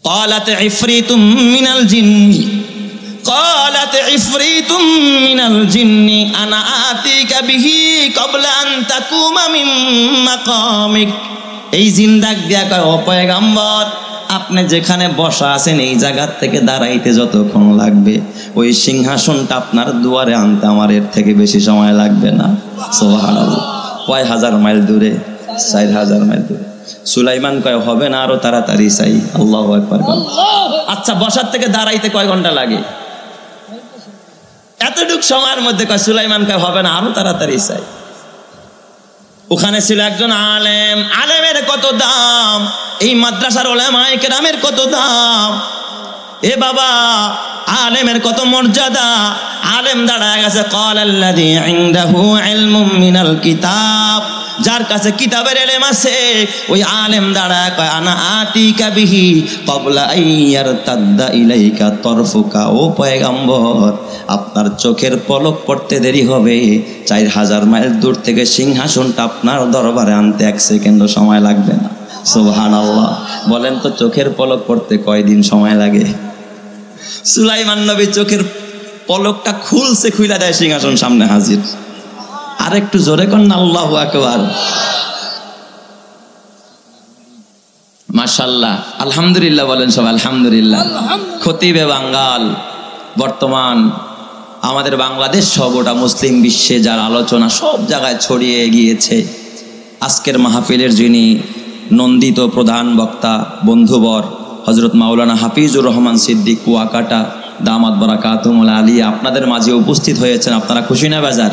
قالت عفريت من الجن قالت عفريت من الجن أنا آتيك به قبل أن تقوم من مقامك। এই জিন ডাক দিয়া কয়, ও পয়গম্বর, আপনি যেখানে বসা আছেন এই জায়গা থেকে দাঁড়াইতে যতক্ষণ লাগবে ওই সিংহাসনটা আপনার দুয়ারে আনতে আমার এর থেকে বেশি সময় লাগবে না। সুবহানাল্লাহ। কয় হাজার মাইল দূরে? 4000 মাইল দূরে। সুলাইমান কয়, হবে না, আরো তাড়াতাড়ি চাই। আল্লাহু আকবার। আচ্ছা, বসার থেকে দাঁড়াইতে কয় ঘন্টা লাগে? এতটুক সময়ের মধ্যে কয় সুলাইমান কয়, হবে না, আরো তাড়াতাড়ি চাই। ওখানে ছিল একজন আলেম। আলেমের কত দাম! এই মাদ্রাসার উলামায়ে কেরামের কত দাম! এ বাবা, আলেমের কত মর্যাদা! আলেম দাঁড়ায় গেছে, ক্বালাল্লাযী ইনদাহু ইলমুম মিনাল কিতাব, যার কাছে কিতাবের ইলম আছে ওই আলেম দাঁড়ায় কয়, আনা আতিকা বিহি ক্বাবলা আইয়ারতাদ্দা ইলাইকা তরফুকা। ও পয়গম্বর, আপনার চোখের পলক পড়তে দেরি হবে। 4000 মাইল দূর থেকে সিংহাসনটা আপনার দরবারে আনতে 1 সেকেন্ডও সময় লাগবে না। সুবহানাল্লাহ। বলেন তো, চোখের পলক পড়তে কয়দিন সময় লাগে? সুলাইমান নবী চোখের পলকটা খুলছে, খুইলা দেয়, সিংহাসন সামনে হাজির। আর একটু জোরে কর না, আল্লাহু আকবার। মাশাআল্লাহ, আলহামদুলিল্লাহ বলেন সব, আলহামদুলিল্লাহ। খতিবে বাঙ্গাল বর্তমান আমাদের বাংলাদেশ সহ গোটা মুসলিম বিশ্বে যার আলোচনা সব জায়গায় ছড়িয়ে গিয়েছে। আজকের মাহফিলের যিনি নন্দিত প্রধান বক্তা বন্ধুবর হযরত মাওলানা হাফিজুর রহমান সিদ্দিক কুয়াকাটা দামাত বারাকাতুহুল আলিয়া আপনাদের মাঝে উপস্থিত হয়েছেন। আপনারা খুশি না বেজার?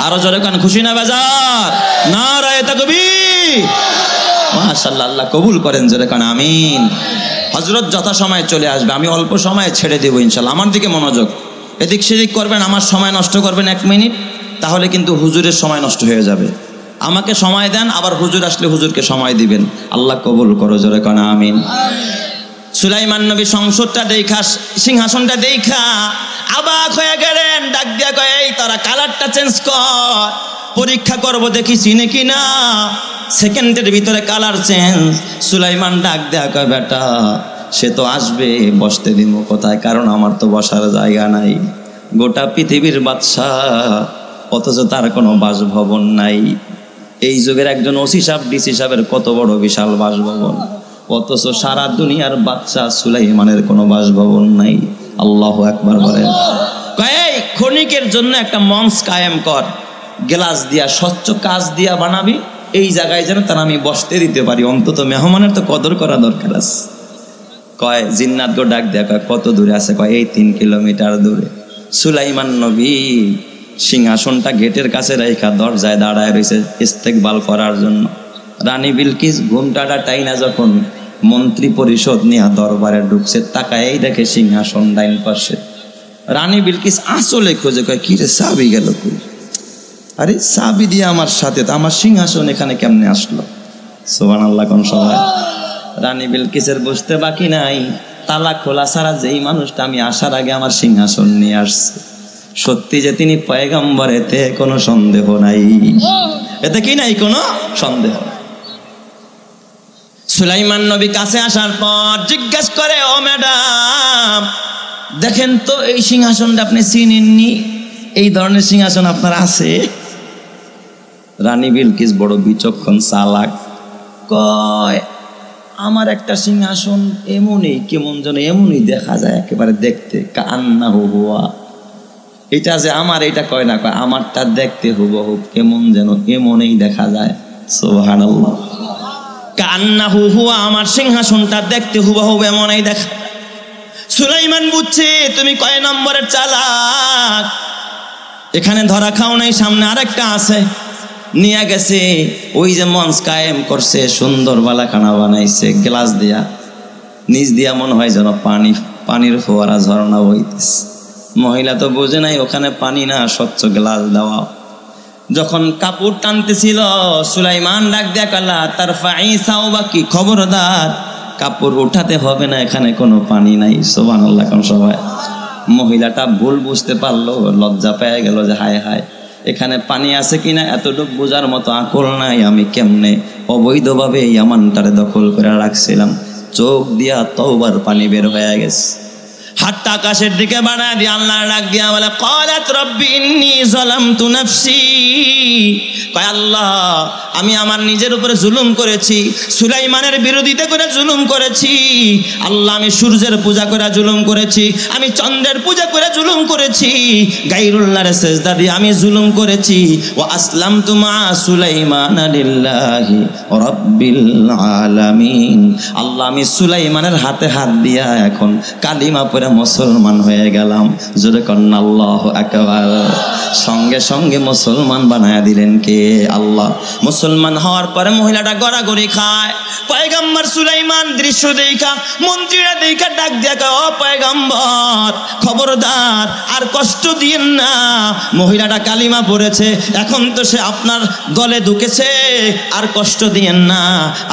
আরো জোরে কান, খুশি না বেজার? নারায়ে তাকবীর। মাশাআল্লাহ, আল্লাহ কবুল করেন, জোরে কান আমিন। হযরত যথাসময়ে চলে আসবে, আমি অল্প সময়ে ছেড়ে দেব ইনশাআল্লাহ। আমার দিকে মনোযোগ, এদিক সেদিক করবেন, আমার সময় নষ্ট করবেন 1 মিনিট, তাহলে কিন্তু হুজুরের সময় নষ্ট হয়ে যাবে। আমাকে সময় দেন, আবার হুজুর আসলে হুজুরকে সময় দিবেন। আল্লাহ কবুল করো, জোরে কান আমিন। সুলাইমান নবী সংসদটা দেখা, সিংহাসনটা দেখা অবাক হয়ে গেলেন। ডাক দিয়া কয়, এই তোরা কালারটা চেঞ্জ কর, পরীক্ষা করব দেখি চিনে কিনা। সেকেন্ডের ভিতরে কালার চেঞ্জ। সুলাইমান ডাক দেয়া কয়, বেটা সে তো আসবে, বসতে দিব কোথায়? কারণ আমার তো বসার জায়গা নাই। গোটা পৃথিবীর বাদশা, অথচ তার কোনো বাসভবন নাই। এই যুগের একজন ওসি সাহেব, ডিসি সাহেবের কত বড় বিশাল বাসভবন, অথচ সারা দুনিয়ার বাদশা সুলাইমানের কোনো বাসভবন নাই। আল্লাহু আকবার বলেন। এই ক্ষণিকের জন্য একটা মঞ্চ কায়েম কর, গ্লাস দিয়া, স্বচ্ছ কাচ দিয়া বানাবি, এই জায়গায় যেন তার আমি বসতে দিতে পারি। অন্তত মেহমানের তো কদর করা দরকার আছে। কয় জিন্নাত গো ডাক দেয়া, কয় কত দূরে আছে? কয় এই 3 কিলোমিটার দূরে। সুলাইমান নবী সিংহাসনটা গেটের কাছে রাইখা দরজায় দাঁড়ায় রয়েছে ইস্তেকবাল করার জন্য। রানী বিলকিস ঘুমটাটা টাইনা যখন মন্ত্রী পরিষদ নিয়ে দরবারে ঢুকছে, তাকায় দেখে সিংহাসন ডাইন পাশে। রানী বিলকিস আসলে খোঁজে, কয় কি রে, চাবি গেল কই? আরে চাবি দিয়ে আমার সাথে, তো আমার সিংহাসন এখানে কেমনে আসলো? সুবহানাল্লাহ কোন সবাই। রানী বিলকিসের বুঝতে বাকি নাই, তালা খোলা ছাড়া যেই মানুষটা আমি আসার আগে আমার সিংহাসন নিয়ে আসছে, সত্যি যে তিনি পয়গম্বর, এতে কোনো সন্দেহ নাই। এতে কি নাই, কোনো সন্দেহ। সুলাইমান নবী কাছে আসার পর জিজ্ঞাসা করে, ও ম্যাডাম দেখেন তো, এই সিংহাসনটা আপনি চিনেননি? এই ধরনের সিংহাসন আপনার আছে? রানী বিলকিস বড় বিচক্ষণ, চালাক। কয়, আমার একটা সিংহাসন এমনই, কেমন যেন এমনই দেখা যায়, একেবারে দেখতে কান্নাহু হুয়া। এটা যে আমার, এটা কয় না, কয় আমারটা দেখতে হুবহু কেমন যেন এমনই দেখা যায়। সুবহানাল্লাহ। কান্নাহু হুয়া, আমার সিংহাসনটা দেখতে হুবহু এমনই দেখা। সুলাইমান বুঝছে তুমি কয় নম্বরের চালাক। এখানে ধরা খাও নাই, সামনে আরেকটা আছে। নিয়ে গেছে, ওই যে মঞ্চ কায়েম করছে, সুন্দর বালাখানা বানাইছে গ্লাস দিয়া, নিচ দিয়া মনে হয় যেন পানির ফোয়ারা ঝর্ণা বইতেছে। মহিলা তো বোঝে নাই ওখানে পানি না, স্বচ্ছ গ্লাস দেওয়া। যখন কাপড় টানতেছিল, সুলাইমান ডাক দিয়া কালা তার ফাইসাও বাকি, খবরদার কাপড় উঠাতে হবে না, এখানে কোনো পানি নাই। সুবহানাল্লাহ কোন সবাই। মহিলাটা ভুল বুঝতে পারলো, লজ্জা পেয়ে গেল যে হায় হায়, এখানে পানি আছে কিনা এতটুকু বোঝার মতো আকল নাই, আমি কেমনে অবৈধভাবে এই আমানটারে দখল করে রাখছিলাম। চোখ দিয়া তওবার পানি বের হয়ে গেছে। হাতটা আকাশের দিকে বাড়ায় দিয়ে আল্লাহ ডাক দিয়া বলে, ক্বালাত রব্বি ইন্নী যালামতু নাফসি, কয় আল্লাহ আমি আমার নিজের উপরে জুলুম করেছি, সুলাইমানের বিরোধিতা করে জুলুম করেছি। আল্লাহ আমি সূর্যের পূজা করে জুলুম করেছি, আমি চন্দ্রের পূজা করে জুলুম করেছি, গায়রুল্লাহর সিজদা দিয়ে আমি জুলুম করেছি। ওয়া আসলামতু মা সুলাইমান লিল্লাহি রাব্বিল আলামিন, আল্লাহ আমি সুলাইমানের হাতে হাত দিয়া এখন কালিমা পড়ে মুসলমান হয়ে গেলাম। জোরে করেন আল্লাহু আকবার। সঙ্গে সঙ্গে মুসলমান বানায়া দিলেন কে? আল্লাহ। মুসলমান হওয়ার পরে মহিলাটা গড়াগড়ি খায়। পয়গম্বর সুলাইমান দৃশ্য দেখা মন্ত্রীরা দেখা ডাক দিয়া কয়, ও পয়গম্বর খবরদার আর কষ্ট দিয়েন না, মহিলাটা কালিমা পড়েছে, এখন তো সে আপনার দলে ঢুকেছে, আর কষ্ট দিয়েন না,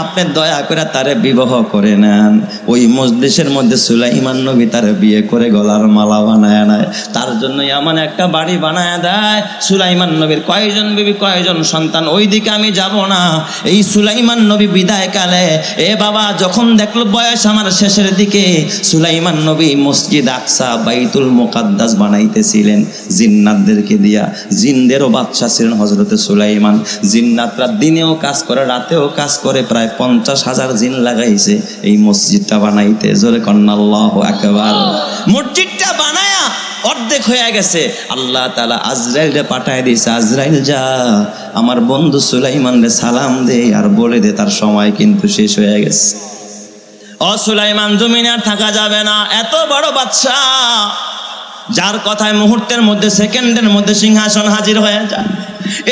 আপনি দয়া করে তারে বিবাহ করে নেন। ওই মজলিসের মধ্যে সুলাইমান নবী তারে বিয়ে করে গলার মালা বানায় নেয়, তার জন্য এমন একটা বাড়ি বানায় দেয়। সুলাইমান নবীর কয়জন বিবি কয়জন সন্তান ওই দিকে আমি যাব না। এই সুলাইমান নবী বিদায় কালে এ বাবা যখন দেখলো বয়স আমার শেষের দিকে, সুলাইমান নবী মসজিদ আকসা বাইতুল মুকাদ্দাস বানাইতেছিলেন জিন্নাতদেরকে দিয়া। জিনদেরও বাদশা ছিলেন হযরতে সুলাইমান। জিন্নাতরা দিনেও কাজ করে রাতেও কাজ করে, প্রায় 50,000 জিন লাগাইছে এই মসজিদটা বানাইতে। জোরে কন্না আল্লাহু আকবার। মসজিদটা বানায়া অর্ধেক হয়ে গেছে, আল্লাহ তাআলা আজরাইলকে পাঠায় দিয়েছে, আজরাইল যা আমার বন্ধু সুলাইমানরে সালাম দে আর বলে দে তার সময় কিন্তু শেষ হয়ে গেছে। ও সুলাইমান জমিনে আর থাকা যাবে না, এত বড় বাদশা যার কথায় মুহূর্তের মধ্যে সেকেন্ডের মধ্যে সিংহাসন হাজির হয়ে যায়।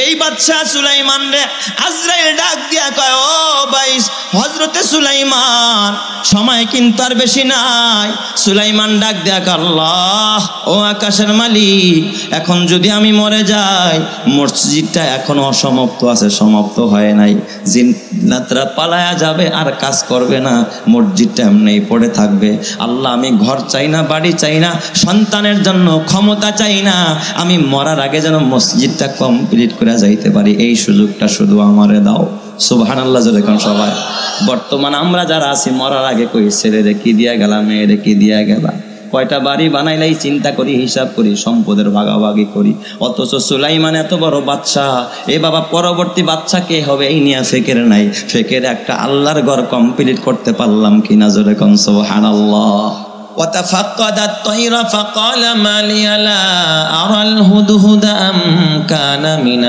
এই বাদশা সুলাইমান রে আজরাইল ডাক দিয়া কয়, ও বাইস হযরতে সুলাইমান সময় কিন্তু আর বেশি নাই। সুলাইমান ডাক দিয়া কয়, আল্লাহ ও আকাশের মালিক, এখন যদি আমি মরে যাই মসজিদটা এখনো অসমাপ্ত আছে, সমাপ্ত হয় নাই, জিন্নাতরা পালায়া যাবে আর কাজ করবে না, মসজিদটা এমনি পড়ে থাকবে। আল্লাহ আমি ঘর চাই না, বাড়ি চাই না, সন্তানের জন্য ক্ষমতা চাই না, আমি মরার আগে যেন মসজিদটা কমপ্লিট করে যাইতে পারি, এই সুযোগটা শুধু আমারে দাও। সুবহানাল্লাহ জোরে কোন সবাই। বর্তমান আমরা যারা আছি মরার আগে কই ছেলে রে কি দিয়া গেলাম, মেয়ে রে কি দিয়া গেলাম, কয়টা বাড়ি বানাইলাই চিন্তা করি, হিসাব করি, সম্পদের ভাগাভাগি করি। অথচ সুলাইমান এত বড় বাদশা, এ বাবা পরবর্তী বাদশা কে হবে এই নিয়ে ফিকির নাই। ফিকির একটা আল্লাহর ঘর কমপ্লিট করতে পারলাম কিনা, জোরে কোন সুবহানাল্লাহ। وتفقد الطير فقال ما لي لا أرى الهدهد أم كان من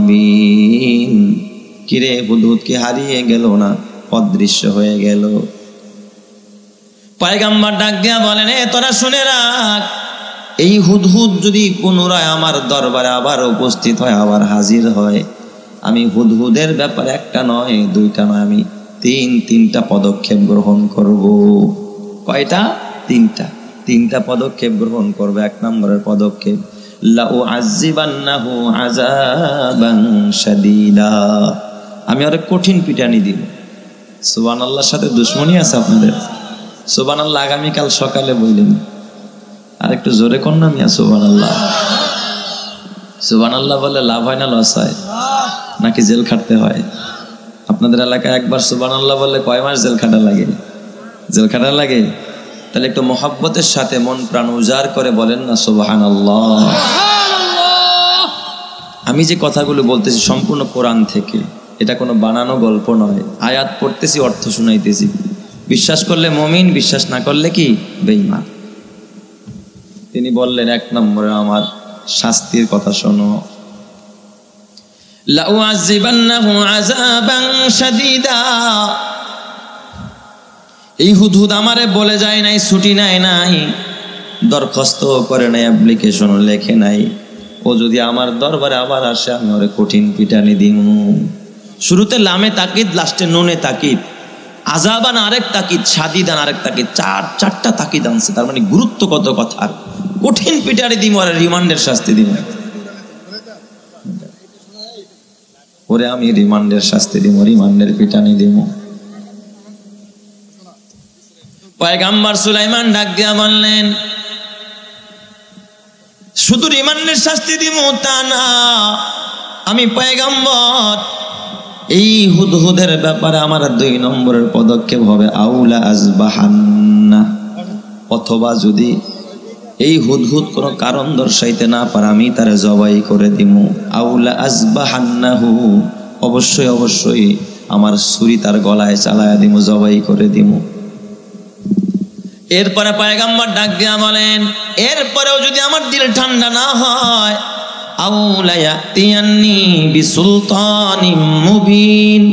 الغائبين। কিরে হুদহুদ কি হারিয়ে গেল না অদৃশ্য হয়ে গেল? পয়গম্বর ডাক দিয়া বলেন, এ তোরা শুনে রাখ, এই হুদহুদ যদি পুনরায় আমার দরবারে আবার উপস্থিত হয়, আবার হাজির হয়, আমি হুদহুদের ব্যাপারে একটা নয় দুইটা নয়, আমি তিনটা পদক্ষেপ গ্রহণ করব। কয়টা? তিনটা পদক্ষেপ গ্রহণ করবে। এক নম্বরের পদক্ষেপ, লাউআযিবান্নাহু আযাবান শাদীদা, আমি আরে কঠিন পিটানি দিব। সুবহানাল্লাহর সাথে দুশমনি আছে আপনাদের? সুবহানাল্লাহ আগামীকাল সকালে বললেন, আর একটু জোরে কোন না মিয়া সুবহানাল্লাহ। সুবহানাল্লাহ বলে লাভ হয় না লস হয় নাকি জেল খাটতে হয়? আপনাদের এলাকায় একবার সুবহানাল্লাহ বললে কয় মাস জেল খাটা লাগে? জেল খাটা লাগে? তাহলে একটু মহব্বতের সাথে মন প্রাণ উজাড় করে বলেন না সুবহানাল্লাহ। আমি যে কথাগুলো বলতেছি সম্পূর্ণ কোরআন থেকে, এটা কোনো বানানো গল্প নয়। আয়াত পড়তেছি, অর্থ শুনাইতেছি। বিশ্বাস করলে মুমিন, বিশ্বাস না করলে কি বেঈমান। তিনি বললেন, এক নম্বরে আমার শাস্তির কথা শোনো, লাউআযিবান্নাহু আযাবান শাদীদা। এই হুদহুদ আমারে বলে যায় নাই, ছুটি নেয় নাই, দরখাস্ত করে নাই, অ্যাপ্লিকেশন লেখে নাই, ও যদি আমার দরবারে আবার আসে আমি ওরে কঠিন পিটানি দিমু। শুরুতে লামে তাকিদ, লাস্টে নুনে তাকিদ, আযাবান আরেক তাকিদ, শাদীদান আরেক তাকিদ, চারটা তাকিদ আনছে। তার মানে গুরুত্ব কত কথার। কঠিন পিটানি দিমু আর রিমান্ডের শাস্তি দিমু, ওরে আমি রিমান্ডের শাস্তি দিমু, রিমান্ডের পিটানি দিমু। পয়গম্বর সুলাইমান ডাক দিয়া বললেন, শুধু রিমান্ডের শাস্তি দিমু তা না, আমি পয়গম্বর এই হুদহুদের ব্যাপারে আমার 2 নম্বরের পদক্ষেপ হবে আউলা আজবাহান্না, অথবা যদি এই হুদহুদ কোনো কারণ দর্শাইতে না পারে আমি তারে জবাই করে দিমু। আউলা আজবাহান্নাহু, অবশ্যই অবশ্যই আমার ছুরি তার গলায় চালায়া দিমু, জবাই করে দিমু। এরপরে পয়গম্বর ডাক দিয়া বলেন, এরপরেও যদি আমার দিল ঠান্ডা না হয়, আউলা ইয়াতিয়ান্নি বিসুলতানিম মুবিন,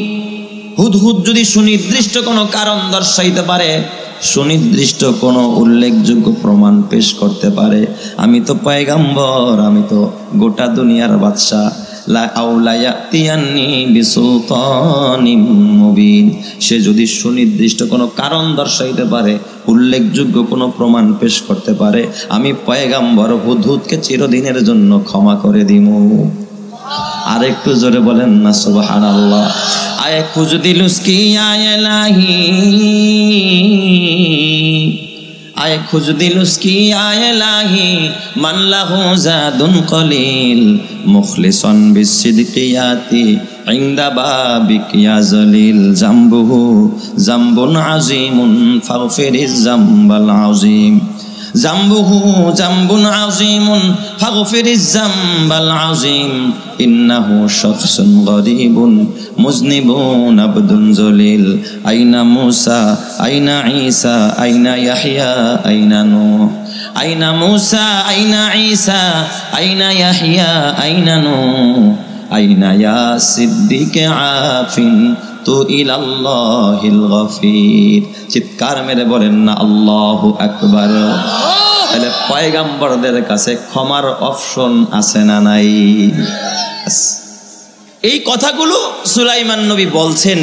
হুদহুদ যদি সুনির্দিষ্ট কোনো কারণ দর্শাইতে পারে, সুনির্দিষ্ট কোনো উল্লেখযোগ্য প্রমাণ পেশ করতে পারে, আমি তো পয়গম্বর, আমি তো গোটা দুনিয়ার বাদশা। লা আউলা ইয়াতিয়ান্নি বিসুলতানিম মুবিন, সে যদি সুনির্দিষ্ট কোনো কারণ দর্শাইতে পারে, উল্লেখযোগ্য কোনো প্রমাণ পেশ করতে পারে, আমি পয়গম্বর হুদহুদকে চিরদিনের জন্য ক্ষমা করে দিমু। আর একটু জোরে বলেন না সুবহানাল্লাহ। আয় খুজদিলুস কি আয়লাহি, আয় খুজদিলুস কি আয়লাহি, মান লাহু জাদুন কলিল, মুখলিসান বিসিদকিয়াতি ইনদা বাবিক ইয়া জলিল, জামবুহু জামবুন আযীমুন ফাগফিরিজ জামবাল আযীম, জামবুহু জামবুন আযীমুন ফাগফিরিজ জামবাল আযীম, ইন্নাহু শাখসুন গরীবুন মুজনিবুন আবদুন জলিল, আইনা মূসা আইনা ঈসা আইনা ইয়াহইয়া আইনা নূহ, আইনা মূসা আইনা ঈসা আইনা ইয়াহইয়া আইনা নূহ, আইনা ইয়া সিদ্দিক আফিন তু ইলাল্লাহিল গফির। চিৎকার মেরে বলেন না আল্লাহু আকবার। তাহলে পয়গম্বরদের কাছে ক্ষমার অপশন আছে না নাই? এই কথাগুলো সুলাইমান নবী বলছেন।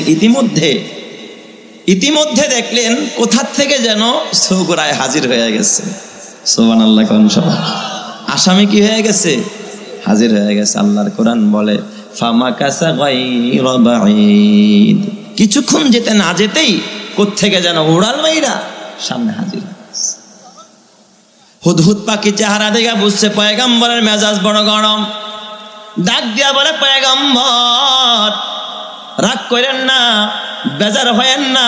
ইতিমধ্যে দেখলেন কোথা থেকে যেন চৌকোরায় হাজির হয়ে গেছে। সুবহানাল্লাহ কোন সবাই, আসামি কি হয়ে গেছে? হাজির হয়ে গেছে। আল্লাহর কোরআন বলে ফামাকাসা গায়রা বাঈদ, কিছুক্ষণ যেতে না যেতেই কোত্থেকে যেন উড়াল মাইরা সামনে হাজির। হুদহুদ পাখি চেহারা দেখে বুঝছে পয়গম্বরের মেজাজ বড় গরম। ডাক দিয়া বলে, পয়গম্বর রাগ করেন না, বেজার হয়েন না,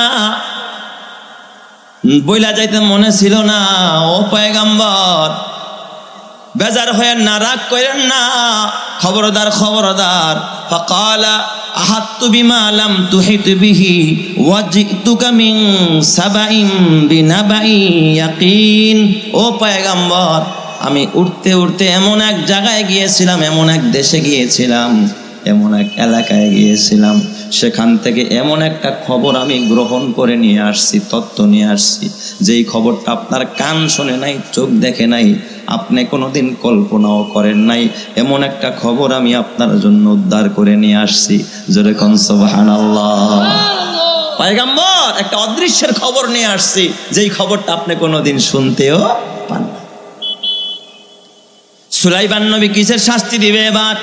বইলা যাইতে মনে ছিল না। ও পয়গম্বর বেজার হয়েন না, রাগ করেন না, খবরদার খবরদার। ফাকালা আহাত্তু বিমা লাম তুহিত বিহি ওয়াজিতুকা মিন সাবাইন বিনাবাই ইয়াকিন। ও পয়গম্বর, আমি উঠতে উঠতে এমন এক জায়গায় গিয়েছিলাম, এমন এক দেশে গিয়েছিলাম, এমন এক এলাকায় গিয়েছিলাম, সেখান থেকে এমন একটা খবর আমি গ্রহণ করে নিয়ে আসছি, তত্ত্ব নিয়ে আসছি, যেই খবরটা আপনার কান শোনে নাই, চোখ দেখে নাই, আপনি কোনোদিন কল্পনাও করেন নাই। এমন একটা খবর আমি আপনার জন্য উদ্ধার করে নিয়ে আসছি। জোরে কোন সুবহানাল্লাহ। পয়গম্বর একটা অদৃশ্যের খবর নিয়ে আসছি, যেই খবরটা আপনি কোনোদিন শুনতেও পান না। সুলাইমান নবী কিসের শাস্তি দিবে এবার?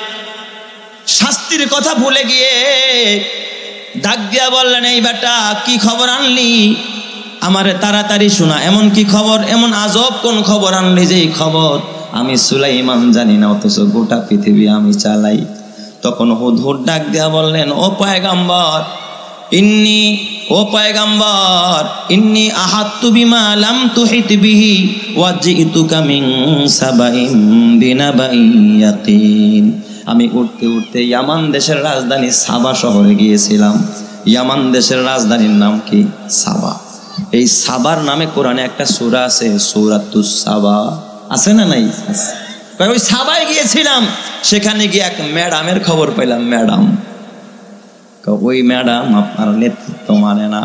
শাস্তির কথা ভুলে গিয়ে ডাক দিয়া বললেন, এই বেটা কি খবর আনলি? আমারে তাড়াতাড়ি শোনা। এমন কি খবর, এমন আজব কোন খবর আনলি যেই খবর আমি সুলাইমান জানি না, অথচ গোটা পৃথিবী আমি চালাই? তখন হুদহুদ ডাক দিয়া বললেন, ও পয়গম্বর ইন্নি আহাত্তু বিমা লাম তুহিত বিহি ওয়াজিতুকা মিন সাবাইন বিনাবাই ইয়াকিন। আমি উঠতে উঠতে ইয়ামান দেশের রাজধানী সাবা শহরে গিয়েছিলাম। ইয়ামান দেশের রাজধানীর নাম কি? সাবা। এই সাবার নামে কোরআনে একটা সূরা আছে, সূরাতুস সাবা, আছে না নাই? ওই সাবায় গিয়েছিলাম, সেখানে গিয়ে এক ম্যাডামের খবর পেলাম। ম্যাডাম, ওই ম্যাডাম আপনার নেতৃত্ব মানে না,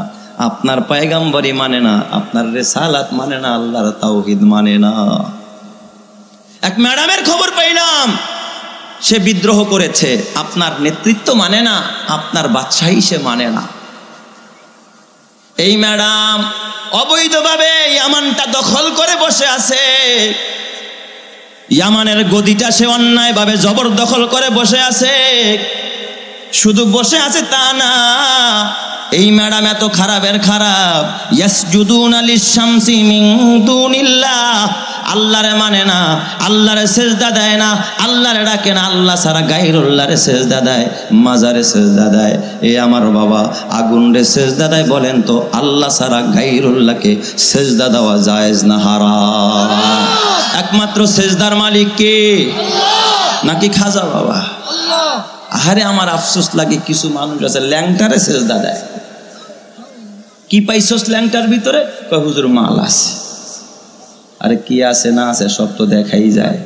আপনার পয়গম্বরি মানে না, আপনার রিসালাত মানে না, আল্লাহর তাওহীদ মানে না। এক ম্যাডামের খবর পাইলাম, সে বিদ্রোহ করেছে, আপনার নেতৃত্ব মানে না, আপনার বাদশাহী সে মানে না। এই ম্যাডাম অবৈধভাবে ইয়ামানটা দখল করে বসে আছে। ইয়ামানের গদিটা সে অন্যায়ভাবে জবরদখল করে বসে আছে। শুধু বসে আছে তা না, এই ম্যাডাম এত খারাপের খারাপ। ইয়াসজুদুনা লিশ-শামসি মিন দুনিল্লাহ, আল্লাহরে মানে না, আল্লাহরে সেজদা দেয় না, আল্লাহরে ডাকে না, আল্লাহ ছাড়া গায়রুল্লাহরে সেজদা দেয়, মাজারে সেজদা দেয়। এ আমার বাবা আগুনরে সেজদা দেয়। বলেন তো আল্লাহ ছাড়া গায়রুল্লাহকে সেজদা দেওয়া জায়েজ না হারাম? একমাত্র সেজদার মালিক কে? নাকি খাজা বাবা? আরে আমার আফসোস লাগে, কিছু মানুষ আছে ল্যাংটারে সেজদা দেয়। কি পাইছস ল্যাংটার ভিতরে? কয় হুজুর মাল আছে। আরে কি আছে না আছে সব তো দেখাই যায়।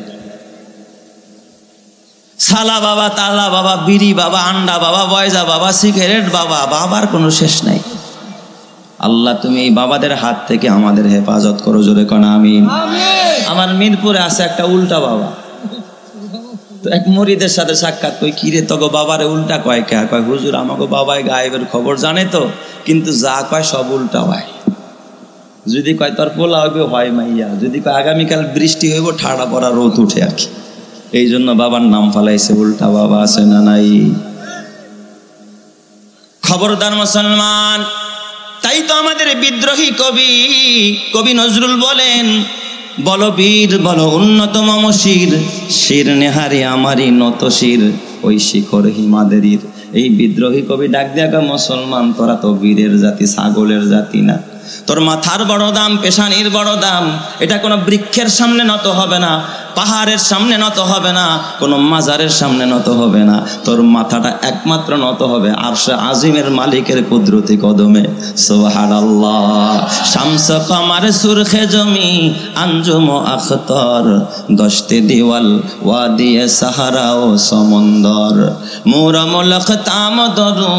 সালা বাবা, তালা বাবা, বিড়ি বাবা, আন্ডা বাবা, বয়জা বাবা, সিগারেট বাবা, বাবার কোনো শেষ নাই। আল্লাহ তুমি এই বাবাদের হাত থেকে আমাদের হেফাজত করো, জোরে কোন আমিন। আমার মিরপুরে আছে একটা উল্টা বাবা, তো এক মরিদের সাথে সাক্ষাৎ কই, কিরে তোগো বাবারে উল্টা কয় কে? কয় হুজুর আমাকে বাবাই গায়েবের খবর জানে তো, কিন্তু যা কয় সব উল্টা হয়। যদি কয় তোর পোলা হইবে হয় মাইয়া, যদি কয় আগামীকাল বৃষ্টি হইব ঠাড়া পড়া রোদ উঠে আর কি। এই জন্য বাবার নাম ফালাইছে উল্টা বাবা। আছে না নাই? খবরদার মুসলমান। তাই তো আমাদের বিদ্রোহী কবি নজরুল বলেন, বলো বীর বলো উন্নতম শির, শির নেহারি আমারই নত শির, ওই শিখর হিমাদেরীর। এই বিদ্রোহী কবি ডাক দেখা, মুসলমান তোরা তো বীরের জাতি, ছাগলের জাতি না। তোর মাথার বড় দাম, পেশানির বড় দাম। এটা কোনো বৃক্ষের সামনে নত হবে না, পাহাড়ের সামনে নত হবে না, কোনো মাজারের সামনে নত হবে না। তোর মাথাটা একমাত্র নত হবে আরশে আজিমের মালিকের কুদরতি কদমে। সুবহানাল্লাহ। শামস কমার সুরখে জমি আঞ্জুম আখতর, দশতে দিওয়াল ওয়াদিয়ে সাহারা ও সমন্দর, মোরা মুলক তামদরু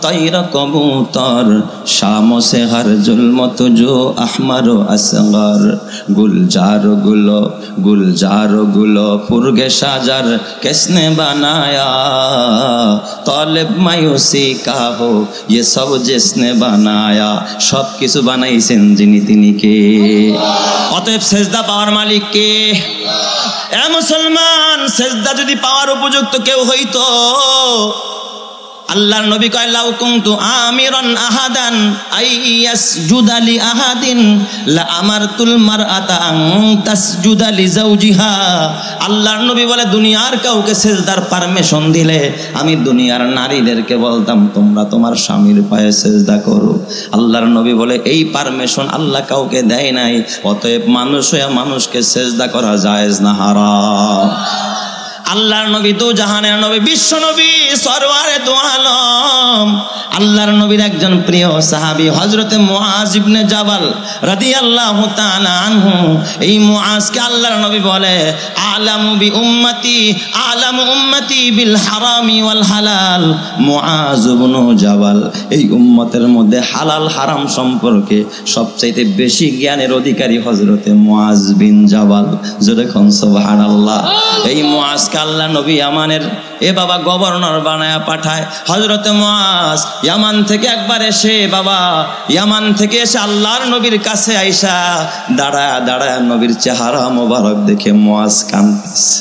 তৈর কবুতর, শাম সে হর জুলম তুজো আহমর আসগর, गुलजार गुलो पुरगे साजार किसने बनाया, तालिब मायूसी का हो ये सब जिसने बनाया। सब किछु बानाइছেন যিনি তিনি কে? অতএব সেজদা পাওয়ার মালিক কে? এ মুসলমান, সেজদা যদি পাওয়ার উপযুক্ত কেউ হইতো, আল্লাহর নবী কয় লাউ কুনতু আমিরান আহাদান আইয়াসজুদা লি আহাদিন লা আমারতুল মারআতা আন তাসজুদা লি যাওজিহা। আল্লাহর নবী বলে দুনিয়ার কাউকে সেজদার পারমিশন দিলে আমি দুনিয়ার নারীদেরকে বলতাম তোমরা তোমার স্বামীর পায়ে সেজদা করো। আল্লাহর নবী বলে এই পারমিশন আল্লাহ কাউকে দেয় নাই। অতএব মানুষ হয়ে মানুষকে সেজদা করা জায়েজ না হারাম। আল্লাহর নবী দু জাহানের নবী, বিশ্ব নবী, সরওয়ারে দু আলম, আল্লাহর নবীর একজন প্রিয় সাহাবী হযরতে মুআজ ইবনে জাবাল রাদিয়াল্লাহু তাআলা আনহু। এই মুআজকে আল্লাহর নবী বলে আলামু বি উম্মতি, আলামু উম্মতি বিল হারামি ওয়াল হালাল। মুআজ ইবনে জাবাল এই উম্মতের মধ্যে হালাল হারাম সম্পর্কে সবচাইতে বেশি জ্ঞানের অধিকারী হযরতে মুআজ বিন জাবাল। জোরে কোন সুবহানাল্লাহ। এই মুআজকে আল্লাহ নবী ইয়ামানের এ বাবা গভর্নর বানায়া পাঠায়। হযরতে মুআজ ইয়ামান থেকে একবার এসে বাবা ইয়ামান থেকে এসে আল্লাহর নবীর কাছে আইসা দাঁড়ায় নবীর চেহারা মোবারক দেখে মুআজ কাঁদতেছে।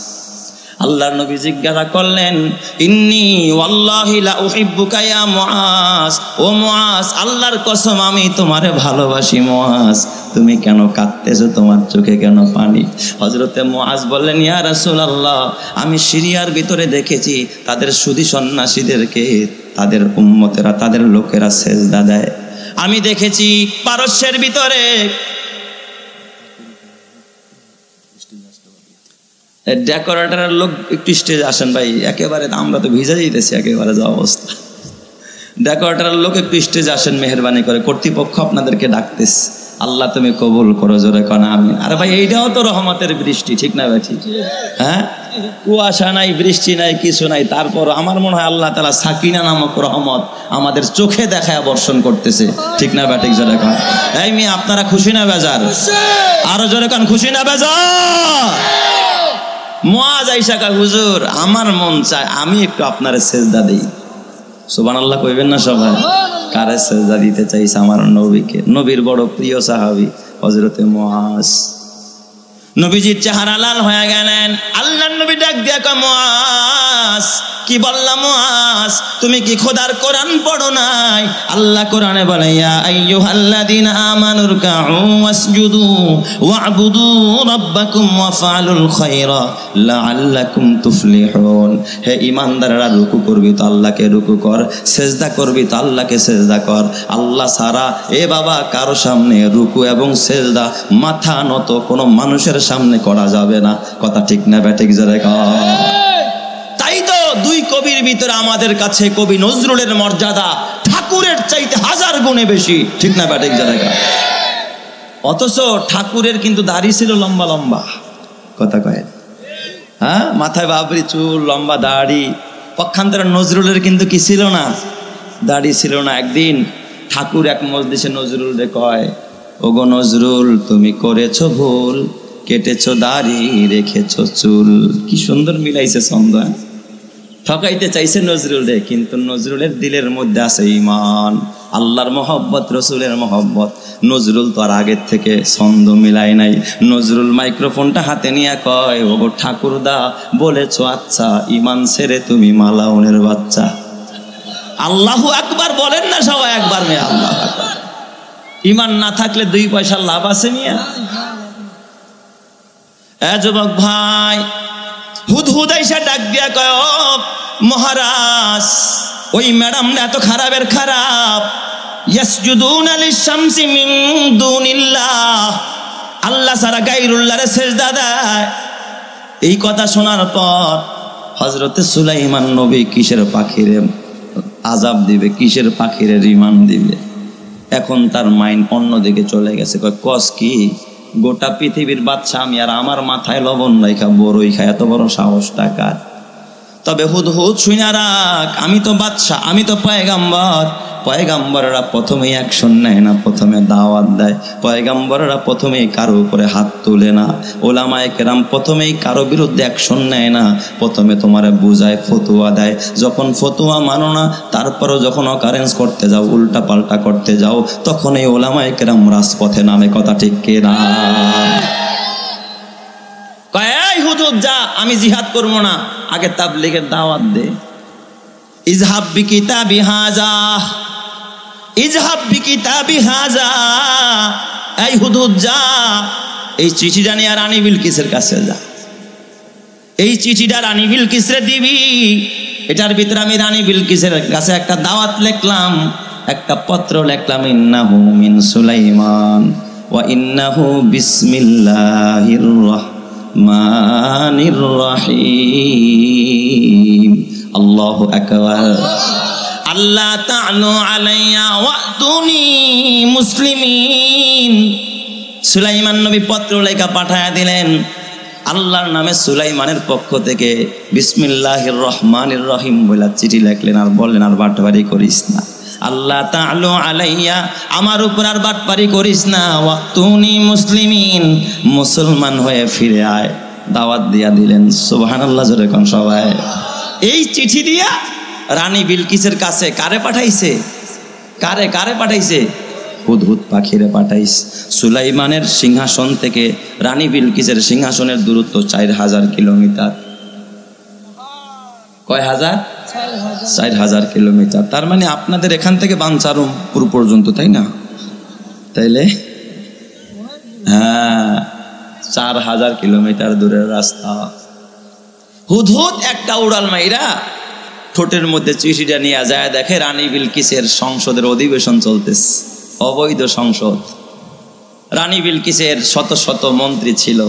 আল্লাহর নবী জিজ্ঞাসা করলেন ইন্নী ওয়াল্লাহি লা উহিব্বুকা ইয়া মুআজ, ও মুআজ আল্লাহর কসম আমি তোমারে ভালোবাসি মুআজ, তুমি কেন কাঁদতেছো? তোমার চোখে কেন পানি? হযরতে মুআজ বললেন ইয়া রাসূলুল্লাহ, আমি সিরিয়ার ভিতরে দেখেছি তাদের সুদী সন্ন্যাসীদেরকে তাদের উম্মতেরা তাদের লোকেরা সেজদা দেয়। আমি দেখেছি পারস্যের ভিতরে ডেকোরেটরের লোক একটু স্টেজ আসেন ভাই, একেবারে আমরা তো ভিজা যেতেছি একেবারে যা অবস্থা। ডেকোরেটরের লোক একটু স্টেজ আসেন মেহেরবানি করে, কর্তৃপক্ষ আপনাদেরকে ডাকতেছে। আল্লাহ তুমি কবুল করো, জোরে কোন আমিন। আরে ভাই এইটাও তো রহমতের বৃষ্টি, ঠিক না ভাই? ঠিক, হ্যাঁ, কুয়াশা নাই, বৃষ্টি নাই, কিছু নাই, তারপর আমার মনে হয় আল্লাহ তাআলা সাকিনা নামক রহমত আমাদের চোখে দেখায় বর্ষণ করতেছে, ঠিক না ভাই? ঠিক, জোরে কোন। এই মেয়ে আপনারা খুশি না বেজার? আরো জোরে কোন, খুশি না বেজার? মুআজ আইসা কয় হুজুর আমার মন চায় আমি একটু আপনারে সেজদা দেই। সুবহানাল্লাহ কইবেন না সবাই? কারে সেজদা দিতে চাইছে? আমার নবীকে, নবীর বড় প্রিয় সাহাবী হযরতে মুআজ। নবীজির চেহারা লাল হয়ে গেলেন। আল্লাহর নবী ডাক দিয়া কয় মুআজ মুআজ, কি বললাম মুআজ, তুমি কি খোদার কোরআন পড়ো নাই? আল্লাহ কোরআনে বলে ইয়া আইয়ুহাল্লাযীনা আমানু রুকউ ওয়াসজুদু ওয়া'বুদু রাব্বাকুম ওয়াফআলুল খায়রা লাআল্লাকুম তুফলিহুন। হে ঈমানদাররা, রুকু করবি তো আল্লাহকে রুকু কর, সিজদা করবি তো আল্লাহকে সিজদা কর। আল্লাহ ছাড়া এ বাবা কারো সামনে রুকু এবং সিজদা মাথা নত কোনো মানুষের সামনে করা যাবে না। কথা ঠিক না ব্যাঠিক জোরে কর? তাই তো দুই কবির ভিতরে আমাদের কাছে কবি নজরুলের মর্যাদা ঠাকুরের চাইতে 1000 গুণে বেশি। ঠিক না ব্যাঠিক জোরে কর? অথচ ঠাকুরের কিন্তু দাড়ি ছিল লম্বা লম্বা। কথা কয়? হ্যাঁ, মাথায় বাবরি চুল, লম্বা দাড়ি। পক্ষান্তরে নজরুলের কিন্তু কি ছিল না? দাড়ি ছিল না। একদিন ঠাকুর এক মজলিসে নজরুল রে কয়, ওগো নজরুল, তুমি করেছো ভুল, কেটেছো দাড়ি, রেখেছো চুল। কি সুন্দর মিলাইছে ছন্দ। ঠকাইতে চাইছে নজরুল রে, কিন্তু নজরুলের দিলের মধ্যে আছে ঈমান, আল্লাহর মহব্বত, রসুলের মহব্বত। নজরুল তো আর আগের থেকে ছন্দ মিলাই নাই। নজরুল মাইক্রোফোনটা হাতে নিয়ে কয়, ওগো ঠাকুরদা, বলেছো আচ্ছা, ঈমান ছেড়ে তুমি মালাউনের বাচ্চা। আল্লাহু আকবার বলেন না সবাই একবার? মেয়ে আল্লাহু আকবার। ঈমান না থাকলে 2 পয়সার লাভ আছে মিয়া? এ যুবক ভাই, হুদহুদ আইসা ডাক দিয়া কয়, ও মহারাজ, ওই ম্যাডামটা এত খারাপের খারাপ। ইয়াসজুদুনা লিশ-শামসি মিন দুনিল্লাহ, আল্লাহ ছাড়া গায়রুল্লাহরে সিজদা দেয়। এই কথা শোনার পর হযরতে সুলাইমান নবী কিসের পাখিরে আযাব দিবে, কিসের পাখিরে রিমান্ড দিবে, এখন তার মাইন্ড অন্যদিকে চলে গেছে। কস কি, গোটা পৃথিবীর বাদশা আমি, আর আমার মাথায় লবণ রাইখা বড়ই খায়, এত বড় সাহস টাকার। তবে হুদহুদ শুইনা রাখ, আমি তো বাদশা, আমি তো পয়গাম্বর। পয়গাম্বররা প্রথমেই অ্যাকশন নেয় না, প্রথমে দাওয়াত দেয়। পয়গাম্বররা প্রথমেই কারো উপরে হাত তুলে না। ওলামায়ে কেরাম প্রথমেই কারো বিরুদ্ধে অ্যাকশন নেয় না, প্রথমে তোমারে বুঝায়, ফতোয়া দেয়। যখন ফতোয়া মানো না, তারপরও যখন অকারেন্স করতে যাও, উল্টা পাল্টা করতে যাও, তখন এই ওলামায়ে কেরাম রাজপথে নামে। কথা ঠিক কিনা? কয়, এই হুজুর যা, আমি জিহাদ করব না, আগে তাবলীগের দাওয়াত দে। ইজহাব বিকিতাবি হাযা, ইজহাব বিকিতাবি হাযা। এই হুজুর যা, এই চিঠিটা নিয়ে রানী বিলকিসের কাছে যা। এই চিঠিটা রানী বিলকিসরে দিবি। এটার ভিতরে আমি রানী বিলকিসের কাছে একটা দাওয়াত লিখলাম, একটা পত্র লিখলাম। ইন্নাহু মিন সুলাইমান ওয়া ইন্নাহু বিসমিল্লাহির রাহমানির রহিম। আল্লাহু আকবার। আল্লাহ তা'আলু আলাইয়া ওয়াতুনি মুসলিমিন। সুলাইমান নবী পত্র লেখা পাঠায়া দিলেন। আল্লাহর নামে সুলাইমানের পক্ষ থেকে বিসমিল্লাহির রহমানির রহিম বলে চিঠি লিখলেন, আর বললেন, আর বাটপারি করিস না। আল্লাহ তা'আলু আলাইয়া, আমার উপর আর বাটপারি করিস না। ওয়াতুনি মুসলিমিন, মুসলমান হয়ে ফিরে আয়। দাওয়াত দিয়া দিলেন। সুবহানাল্লাহ, জোরে কোন সবাই। এই চিঠি দিয়া রানী বিলকিসের কাছে কারে পাঠাইছে? কারে পাঠাইছে? হুদহুদ পাখিরে পাঠাইছে। সুলাইমানের সিংহাসন থেকে রানী বিলকিসের সিংহাসনের দূরত্ব 4000 কিলোমিটার। কয় হাজার? 4000 কিলোমিটার। তার মানে আপনাদের এখান থেকে বাঞ্চারমপুর পর্যন্ত, তাই না? তাইলে হ্যাঁ, 4000 কিলোমিটার দূরের রাস্তা। হুদহুদ একটা উড়াল মাইরা ঠোঁটের মধ্যে চিঠিটা নিয়ে যায়, দেখে রানী বিলকিসের সংসদের অধিবেশন চলতেছে, অবৈধ সংসদ। রানী বিলকিসের শত শত মন্ত্রী ছিল।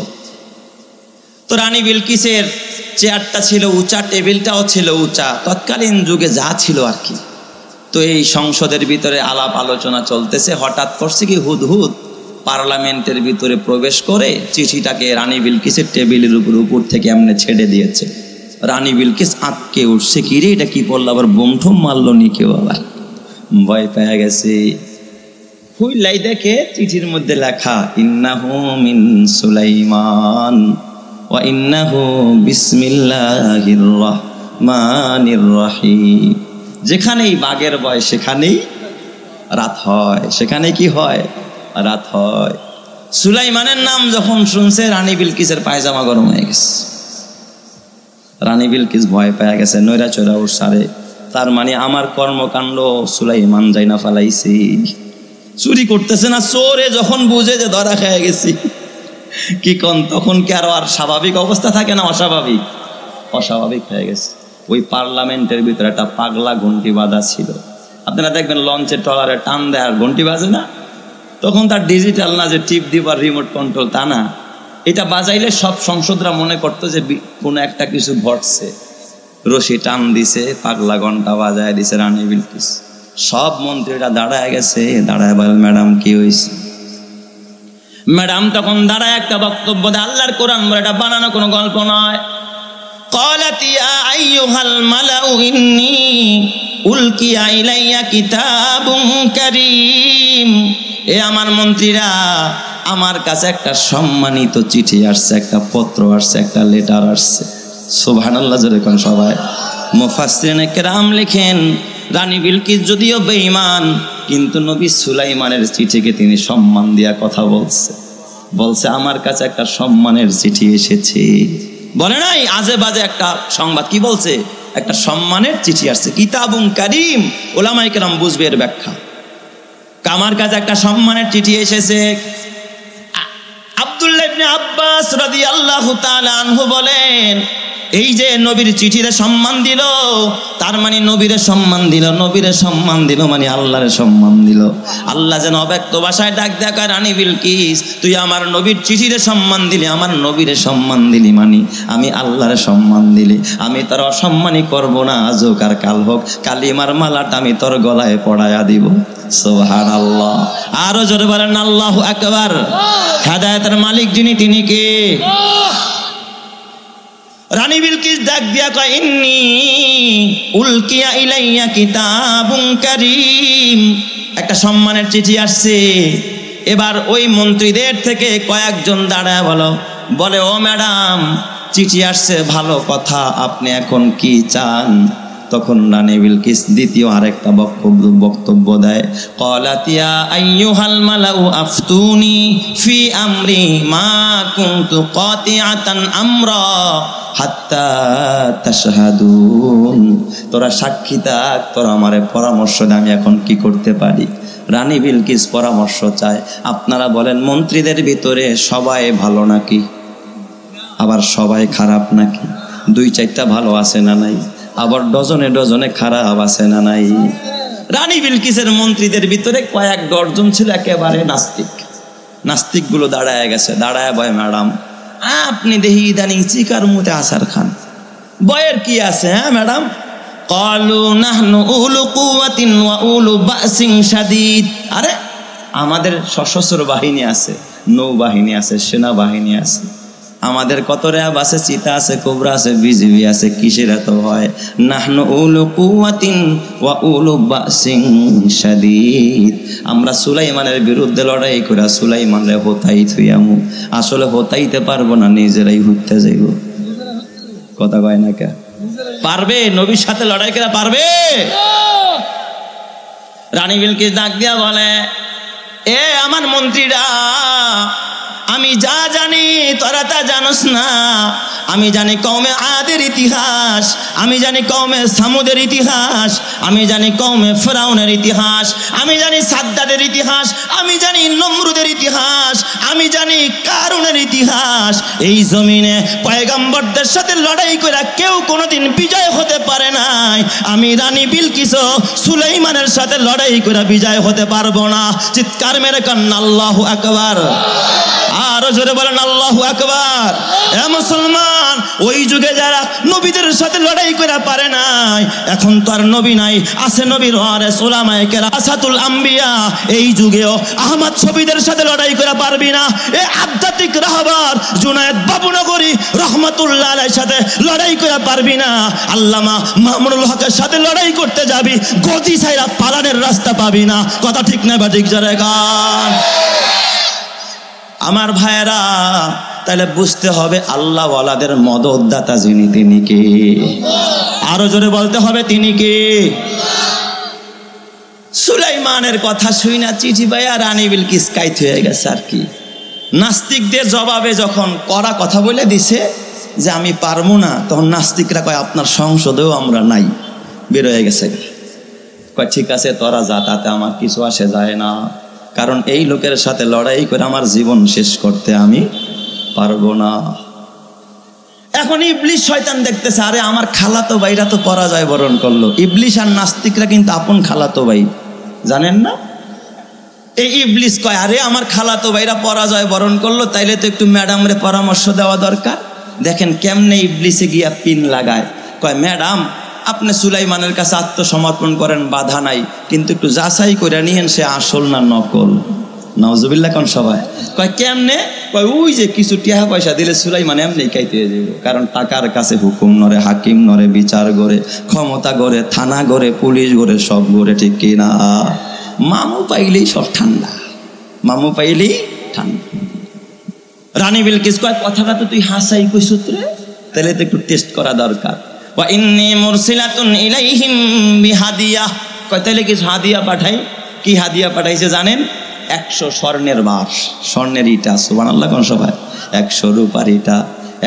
তো রানী বিলকিসের চেয়ারটা ছিল উঁচা, টেবিলটাও ছিল উঁচা, তৎকালীন যুগে যা ছিল আর কি। তো এই সংসদের ভিতরে আলাপ আলোচনা চলতেছে। হঠাৎ করছে কি, হুদহুদ পার্লামেন্টের ভিতরে প্রবেশ করে চিঠিটাকে রানী বিলকিসের টেবিলের উপর থেকে এমনি ছেড়ে দিয়েছে। রানী বিলকিস আঁতকে উঠছে, কি রে এটা কি পড়লো, আবার বোমঠুম মারলো নি কেউ, আবার ভয় পেয়ে গেছে। হুইলাই দেখে চিঠির মধ্যে লেখা, ইন্নাহু মিন সুলাইমান ওয়া ইন্নাহু বিসমিল্লাহির রহমানির রহিম। যেখানেই বাঘের ভয় সেখানেই রাত হয়, সেখানে কি হয়? রাত হয়। সুলাইমানের নাম যখন শুনছে রানী বিলকিসের পায়জামা গরম হয়ে গেছে। রানী বিলকিস ভয় পেয়ে গেছে, নৈরা চৈরা উঠসারে, তার মানে আমার কর্মকাণ্ড সুলাইমান যাইনা ফালাইছি। চুরি করতেছে না, চোরে যখন বুঝে যে ধরা খেয়ে গেছি, কি কন তখন কি আর স্বাভাবিক অবস্থা থাকে না? অস্বাভাবিক, অস্বাভাবিক হয়ে গেছে। ওই পার্লামেন্টের ভিতরে একটা পাগলা ঘন্টি বাঁধা ছিল। আপনারা দেখবেন লঞ্চের ট্রলারে টান দেয় আর ঘন্টি বাজে না, তখন তার ডিজিটাল না যে টিপ দিবার রিমোট কন্ট্রোল, তা না। এটা বাজাইলে সব সংসদরা মনে করতো যে কোনো একটা কিছু ঘটছে। রশি টান দিছে, পাগলা ঘন্টা বাজায় দিছে রানী বিলকিস। সব মন্ত্রীরা দাঁড়ায় গেছে, দাঁড়ায় বল ম্যাডাম কি হয়েছে? ম্যাডাম তখন দাঁড়ায় একটা বক্তব্য দেয়, আল্লাহর কোরআন বলে, এটা বানানো কোনো গল্প নয়। قالت يا أيها الملأ إني ألقي إلي كتاب كريم। এ আমার মন্ত্রীরা, আমার কাছে একটা সম্মানিত চিঠি আসছে, একটা পত্র আসছে, একটা লেটার আসছে। সুবহানাল্লাহ জোরে কোন সবাই। মুফাসসিরিনে কেরাম লিখেন, রানী বিলকিস যদিও বেঈমান, কিন্তু নবী সুলাইমানের চিঠিকে তিনি সম্মান দিয়া কথা বলছে। বলছে আমার কাছে একটা সম্মানের চিঠি এসেছে, বলে নাই আজে বাজে একটা সংবাদ। কি বলছে? একটা সম্মানের চিঠি আসছে। কিতাবুন কারীম, উলামায়ে কেরাম বুঝবে এর ব্যাখ্যা। আমার কাছে একটা সম্মানের চিঠি এসেছে। আব্দুল্লাহ ইবনে আব্বাস রাদিয়াল্লাহু তাআলা আনহু বলেন, এই যে নবীর চিঠিতে সম্মান দিল, তার মানে নবীরে সম্মান দিল, নবীরে সম্মান দিল মানে আল্লাহরে সম্মান দিল। আল্লাহ যেন অব্যক্ত ভাষায় ডাক দেখা, রানী বিলকিস তুই আমার নবীর চিঠিরে সম্মান দিলি, আমার নবীরে সম্মান দিলি মানে আমি আল্লাহরে সম্মান দিলি। আমি তোর অসম্মানই করব না, আজ হোক আর কাল হোক, কালিমার মালাটা আমি তোর গলায় পড়ায়া দিব। সুবহানাল্লাহ। আরো জোরে বলেন আল্লাহু আকবার। হেদায়েতের মালিক যিনি, তিনি কে? রানী বিলকিস ডাক দিয়া কয়, ইন্নী উলকিয়া ইলাইয়া কিতাবুন কারীম, একটা সম্মানের চিঠি আসছে। এবার ওই মন্ত্রীদের থেকে কয়েকজন দাঁড়ায় বলে ও ম্যাডাম, চিঠি আসছে, ভালো কথা, আপনি এখন কি চান? তখন রানী বিলকিস দ্বিতীয় আরেকটা বক্তব্য দেয়। ক্বালাত ইয়া আইয়ুহাল মালাউ আফতুনি ফি আমরি মা কুনতু কাতিআতান আমরা হাত্তা তাশহাদুন। তোরা সাক্ষী থাক, তোরা আমারে পরামর্শ দে, আমি এখন কি করতে পারি? রানী বিলকিস পরামর্শ চায়। আপনারা বলেন, মন্ত্রীদের ভিতরে সবাই ভালো নাকি? আবার সবাই খারাপ নাকি? দুই চারটা ভালো আছে না নাই? আবার ডজনে ডজনে খারাপ আছে না নাই? রানী বিলকিসের মন্ত্রীদের ভিতরে কয়েক ডজন ছিল একেবারে নাস্তিক। নাস্তিকগুলো দাঁড়ায় গেছে, দাঁড়ায় বয়, ম্যাডাম আপনি দেখি ইদানিং চিকার মুতে আসার খান, বয়ের কি আছে? হ্যাঁ ম্যাডাম। ক্বালু নাহনু উলু কুওয়াতিন ওয়া উলু বাসিন শাদীদ। আরে আমাদের সশস্ত্র বাহিনী আছে, নৌবাহিনী আছে, সেনাবাহিনী আছে, আমাদের কত র্যাব আছে, চিতা আছে, কোবরা আছে, বিজিবি আছে, কিসের এত হয়? নাহনু উলু কুওয়াতিন ওয়া উলু বাসিন শাদীদ। আমরা সুলাইমানের বিরুদ্ধে লড়াই করে সুলাইমানরে হতাই থুইয়ামু। আসলে হতাইতে পারবো না, নিজেরাই হুইতে যাইব। কথা কয় না কে? পারবে? নবীর সাথে লড়াই করে পারবে? রানী বিলকিস ডাক দিয়া বলে, এ আমার মন্ত্রীরা, আমি যা জানি তোরা তা জানোস না। আমি জানি কওমে আদের ইতিহাস, আমি জানি কওমে সামুদের ইতিহাস, আমি জানি কওমে ফিরাউনের ইতিহাস, আমি জানি সাদ্দাদের ইতিহাস, আমি জানি নমরুদের ইতিহাস, আমি জানি কারুনের ইতিহাস। এই জমিনে পয়গম্বরদের সাথে লড়াই করে কেউ কোনোদিন বিজয় হতে পারে নাই। আমি রানী বিলকিসও সুলাইমানের সাথে লড়াই করে বিজয় হতে পারবো না। চিৎকার মেরে কান্না আল্লাহু আকবার। আরো জোরে বলেন আল্লাহু আকবার। এ মুসলমান, ওই যুগে যারা নবীদের সাথে লড়াই করে পারে নাই, এখন তো আর নবী নাই, আছে নবীর ওয়ারিস উলামায়ে কেরাম আসাতুল আম্বিয়া। এই যুগেও আহমদ শফীদের সাথে লড়াই করে পারবি না। এই আধ্যাত্মিক রাহবার জুনায়েদ বাবুনগরী রহমাতুল্লাহ আলাইহির সাথে লড়াই করে পারবি না। আল্লামা মামুনুল হকের সাথে লড়াই করতে যাবি, গদি ছাইরা পালানের রাস্তা পাবি না। কথা ঠিক না বা ঠিক জোরে গান? আমার ভাইয়েরা, তাহলে বুঝতে হবে আল্লাহ ওয়ালাদের মদতদাতা যিনি, তিনি কে? আরো জোরে বলতে হবে, তিনি কে? সুলাইমানের কথা শুই না চিঠি পাইয়া রানী বিলকিস কাইত হয়ে গেছে। আর কি, নাস্তিকদের জবাবে যখন কড়া কথা বলে দিছে, যে আমি পারবো না, তখন নাস্তিকরা কয় আপনার সংসদেও আমরা নাই, বের হয়ে গেছে। কয় ঠিক আছে তোরা যা, তাতে আমার কিছু আসে যায় না, কারণ এই লোকের সাথে লড়াই করে আমার জীবন শেষ করতে আমি পারবো না। এখন ইবলিশ শয়তান দেখতেছে, আরে আমার খালাতো ভাইরা তো পরাজয় বরণ করলো। ইবলিশ আর নাস্তিকরা কিন্তু আপন খালাতো ভাই, জানেন না? এই ইবলিশ কয় আরে আমার খালাতো ভাইরা পরাজয় বরণ করলো, তাইলে তো একটু ম্যাডামরে পরামর্শ দেওয়া দরকার। দেখেন কেমনে ইবলিশে গিয়া পিন লাগায়। কয় ম্যাডাম আপনি সুলাইমানের কাছে আত্মসমর্পণ করেন, বাধা নাই, কিন্তু একটু যাচাই করে নিয়েন সে আসল না নকল। নাউজুবিল্লাহ কোন সবাই। কয় কেমনে? কয় ওই যে কিছু টাকা পয়সা দিলে সুলাইমান এমনি কাইতে যাব, কারণ টাকার কাছে হুকুম নরে, হাকিম নরে, বিচার গড়ে, ক্ষমতা গড়ে, থানা গড়ে, পুলিশ গড়ে, সব গড়ে, ঠিক কিনা? মামু পাইলেই সব ঠান্ডা, মামু পাইলেই ঠান্ডা। রানী বিলকিস কয় কথাটা তো তুই হাসাই কই সূত্রে, তাহলে তো একটু টেস্ট করা দরকার। ওয়া ইন্নী মুরসিলাতুন ইলাইহিম বিহাদিয়া, কয় তাহলে কিছু হাদিয়া পাঠাই। কি হাদিয়া পাঠাইছে জানেন? 100 স্বর্ণের বাঁশ, স্বর্ণের ইটা, সুবহানাল্লাহ কোন সবাই, 100 রূপার ইটা,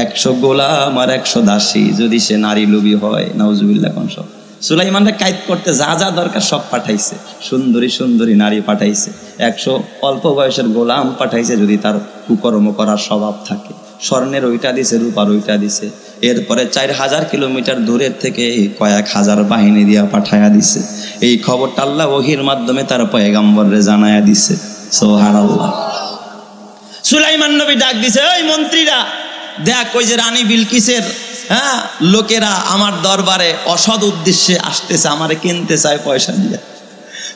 100 গোলাম আর 100 দাসী, যদি সে নারী লোভী হয়। নাউজুবিল্লাহ কোন সব। সুলাইমানকে কায়েদ করতে যা যা দরকার সব পাঠাইছে, সুন্দরী সুন্দরী নারী পাঠাইছে, 100 অল্প বয়সের গোলাম পাঠাইছে যদি তার কুকর্ম করার স্বভাব থাকে। স্বর্ণের ওইটা দিছে, রূপার ওইটা দিছে। এরপরে 4000 কিলোমিটার দূরের থেকে কয়েক হাজার বাহিনী দিয়া পাঠায়া দিছে। এই খবরটা আল্লাহ ওহির মাধ্যমে তার পয়গাম্বরে জানায়া দিছে। সুবহানাল্লাহ। সুলাইমান নবী ডাক দিছে, ওই মন্ত্রীরা দেখ, ওই যে রানী বিলকিসের লোকেরা আমার দরবারে অসৎ উদ্দেশ্যে আসতেছে, আমারে কিনতে চায় পয়সা দিয়ে।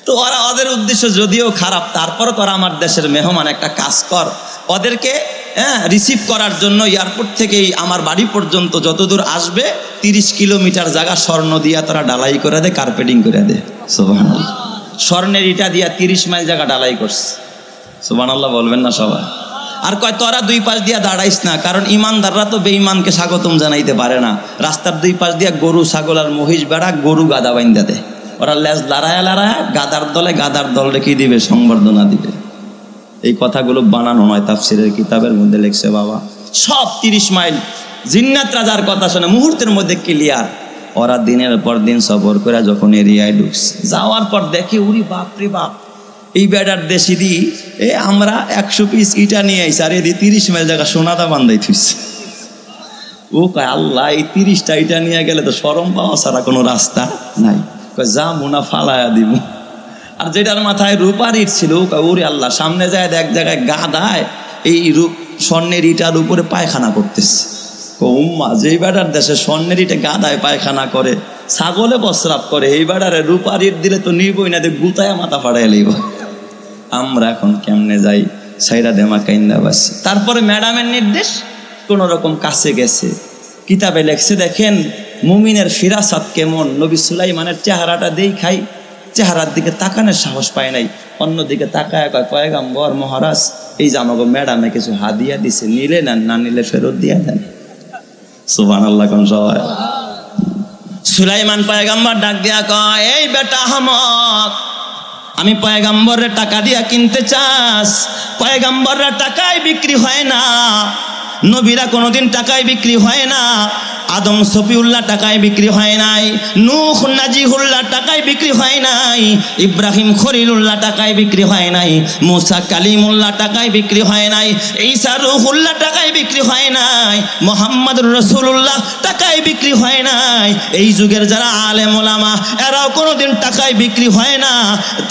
তো ওরা, ওদের উদ্দেশ্য যদিও খারাপ, তারপরও তোরা আমার দেশের মেহমান, একটা কাজ কর, ওদেরকে রিসিভ করার জন্য এয়ারপোর্ট থেকেই আমার বাড়ি পর্যন্ত যতদূর আসবে 30 কিলোমিটার জায়গা স্বর্ণ দিয়া তোরা ডালাই করে দে, কার্পেটিং করে দে। সুবহানাল্লাহ। স্বর্ণের ইটা দিয়া 30 মাইল জায়গা ডালাই করছে। সুবহানাল্লাহ বলবেন না সবাই। আর কয় তোরা দুই পাশ দিয়া দাঁড়াইস না, কারণ ইমানদাররা তো বেঈমানকে স্বাগতম জানাইতে পারে না। রাস্তার দুই পাশ দিয়া গরু, ছাগল আর মহিষ বেড়া, গরু গাদা বাইন্দা দেয়। ওরা লেজ লড়ায়া লড়ায়া গাদার দলে, গাদার দল রেখে দিবে, সংবর্ধনা দিবে। এই কথাগুলো বানানো নয়, তাফসিরের কিতাবের মধ্যে লেখছে বাবা। সব 30 মাইল জিন্নাত রাজার কথা শুনে মুহূর্তের মধ্যে ক্লিয়ার। ওরা দিনের পর দিন সফর করে যখন এরিয়ায় ঢুকছে, যাওয়ার পর দেখে উরি বাপরে বাপ, এই বেড়ার দেশি দি আমরা 100 পিস ইটা নিয়ে আইসি, আর এদি 30 মাইল জায়গা সোনাদা বান্ধাই থুইছে। ও কয় আল্লাহ, এই 30টা ইটা নিয়ে গেলে তো শরম পাওয়া ছাড়া কোনো রাস্তা নাই। কয় যা মুনা ফালায়া দিব। আর যেটার মাথায় রূপার ইট ছিল, ও কয় ওরে আল্লাহ, সামনে যায় এক জায়গায় গাদায় এই রূপ স্বর্ণের ইটার উপরে পায়খানা করতেছে। উম্মা, যেই বেড়ার দেশে স্বর্ণের ইটে গাদায় পায়খানা করে, ছাগলে প্রস্রাব করে, এই বেড়ারে রূপার ইট দিলে তো নিবই না, গুতায়া মাথা ফাড়াই লইব। আমরা এখন কেমনে যাই, সাইরা দেমা কাইন্দা বাসি। তারপরে ম্যাডামের নির্দেশ, কোন রকম কাছে গেছে। কিতাবে লেখছে দেখেন মুমিনের ফিরাসাত কেমন। নবী সুলাইমানের চেহারাটা দেখাই, চেহারার দিকে তাকানোর সাহস পায় নাই, অন্যদিকে তাকায় কয় পয়গাম্বর মহারাজ, এই যে আমাকে ম্যাডামে কিছু হাদিয়া দিছে, নিলে নেন, না নিলে ফেরত দিয়ে দেন। সুবহানাল্লাহ কোন সবাই। সুলাইমান পয়গাম্বর ডাক দিয়া কয়, এই বেটা আহমক, আমি পয়গাম্বরের টাকা দিয়া কিনতে চাস? পয়গাম্বররা টাকায় বিক্রি হয় না, নবীরা কোনোদিন টাকায় বিক্রি হয় না। আদম সফিউল্লাহ টাকায় বিক্রি হয় নাই, নূহ নাজিহুল্লাহ টাকায় বিক্রি হয় নাই, ইব্রাহিম খলিলুল্লাহ টাকায় বিক্রি হয় নাই, মুসা কালিমুল্লাহ টাকায় বিক্রি হয় নাই, ঈসা রূহুল্লাহ টাকায় বিক্রি হয় নাই, মুহাম্মদুর রাসূলুল্লাহ টাকায় বিক্রি হয় নাই। এই যুগের যারা আলেম ওলামা, এরাও কোনোদিন টাকায় বিক্রি হয় না।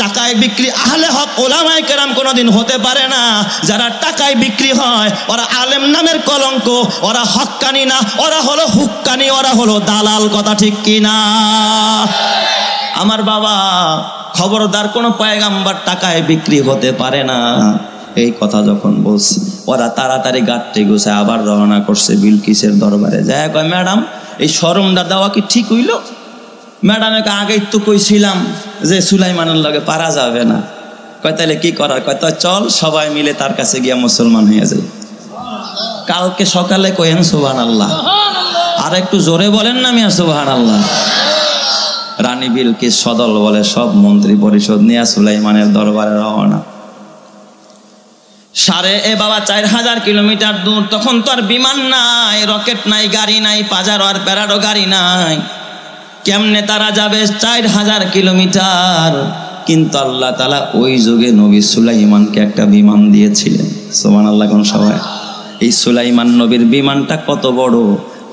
টাকায় বিক্রি আহলে হক ওলামায়ে কেরাম কোনোদিন হতে পারে না। যারা টাকায় বিক্রি হয় ওরা আলেম নামের কলঙ্ক, ওরা হক্কানি না, ওরা হলো হুক্কানি, ওরা হলো দালাল। কথা ঠিক কিনা? আমার বাবা, খবরদার, কোনো পয়গাম্বর টাকায় বিক্রি হতে পারে না। এই কথা যখন বলছি, ওরা তাড়াতাড়ি গাড়তে গুছায় আবার রওনা করছে বিলকিসের দরবারে। যায় কয়, ম্যাডাম এই শরমটা দেওয়া কি ঠিক হইল? ম্যাডামে আগেই তো কইছিলাম যে সুলাইমানের লগে পারা যাবে না। কয় তাহলে কি করার? কয় তো চল সবাই মিলে তার কাছে গিয়া মুসলমান হয়ে যায়। কালকে সকালে কয়েন সুবহানাল্লাহ। আর একটু জোরে বলেন না মিয়া সুবহানাল্লাহ। রানী বিলকিস সদল বলে সব মন্ত্রী পরিষদ নিয়ে সুলাইমানের দরবারে রওনা। বাবা 4000 কিলোমিটার দূর। তখন তো আর বিমান নাই, রকেট নাই, গাড়ি নাই, পাজারো আর প্যারাডো গাড়ি নাই, কেমনে তারা যাবে 4000 কিলোমিটার? কিন্তু আল্লাহ তাআলা ওই যুগে নবী সুলাইমানকে একটা বিমান দিয়েছিলেন। সুবহানাল্লাহ কোন সবাই। এই সুলাইমান নবীর বিমানটা কত বড়,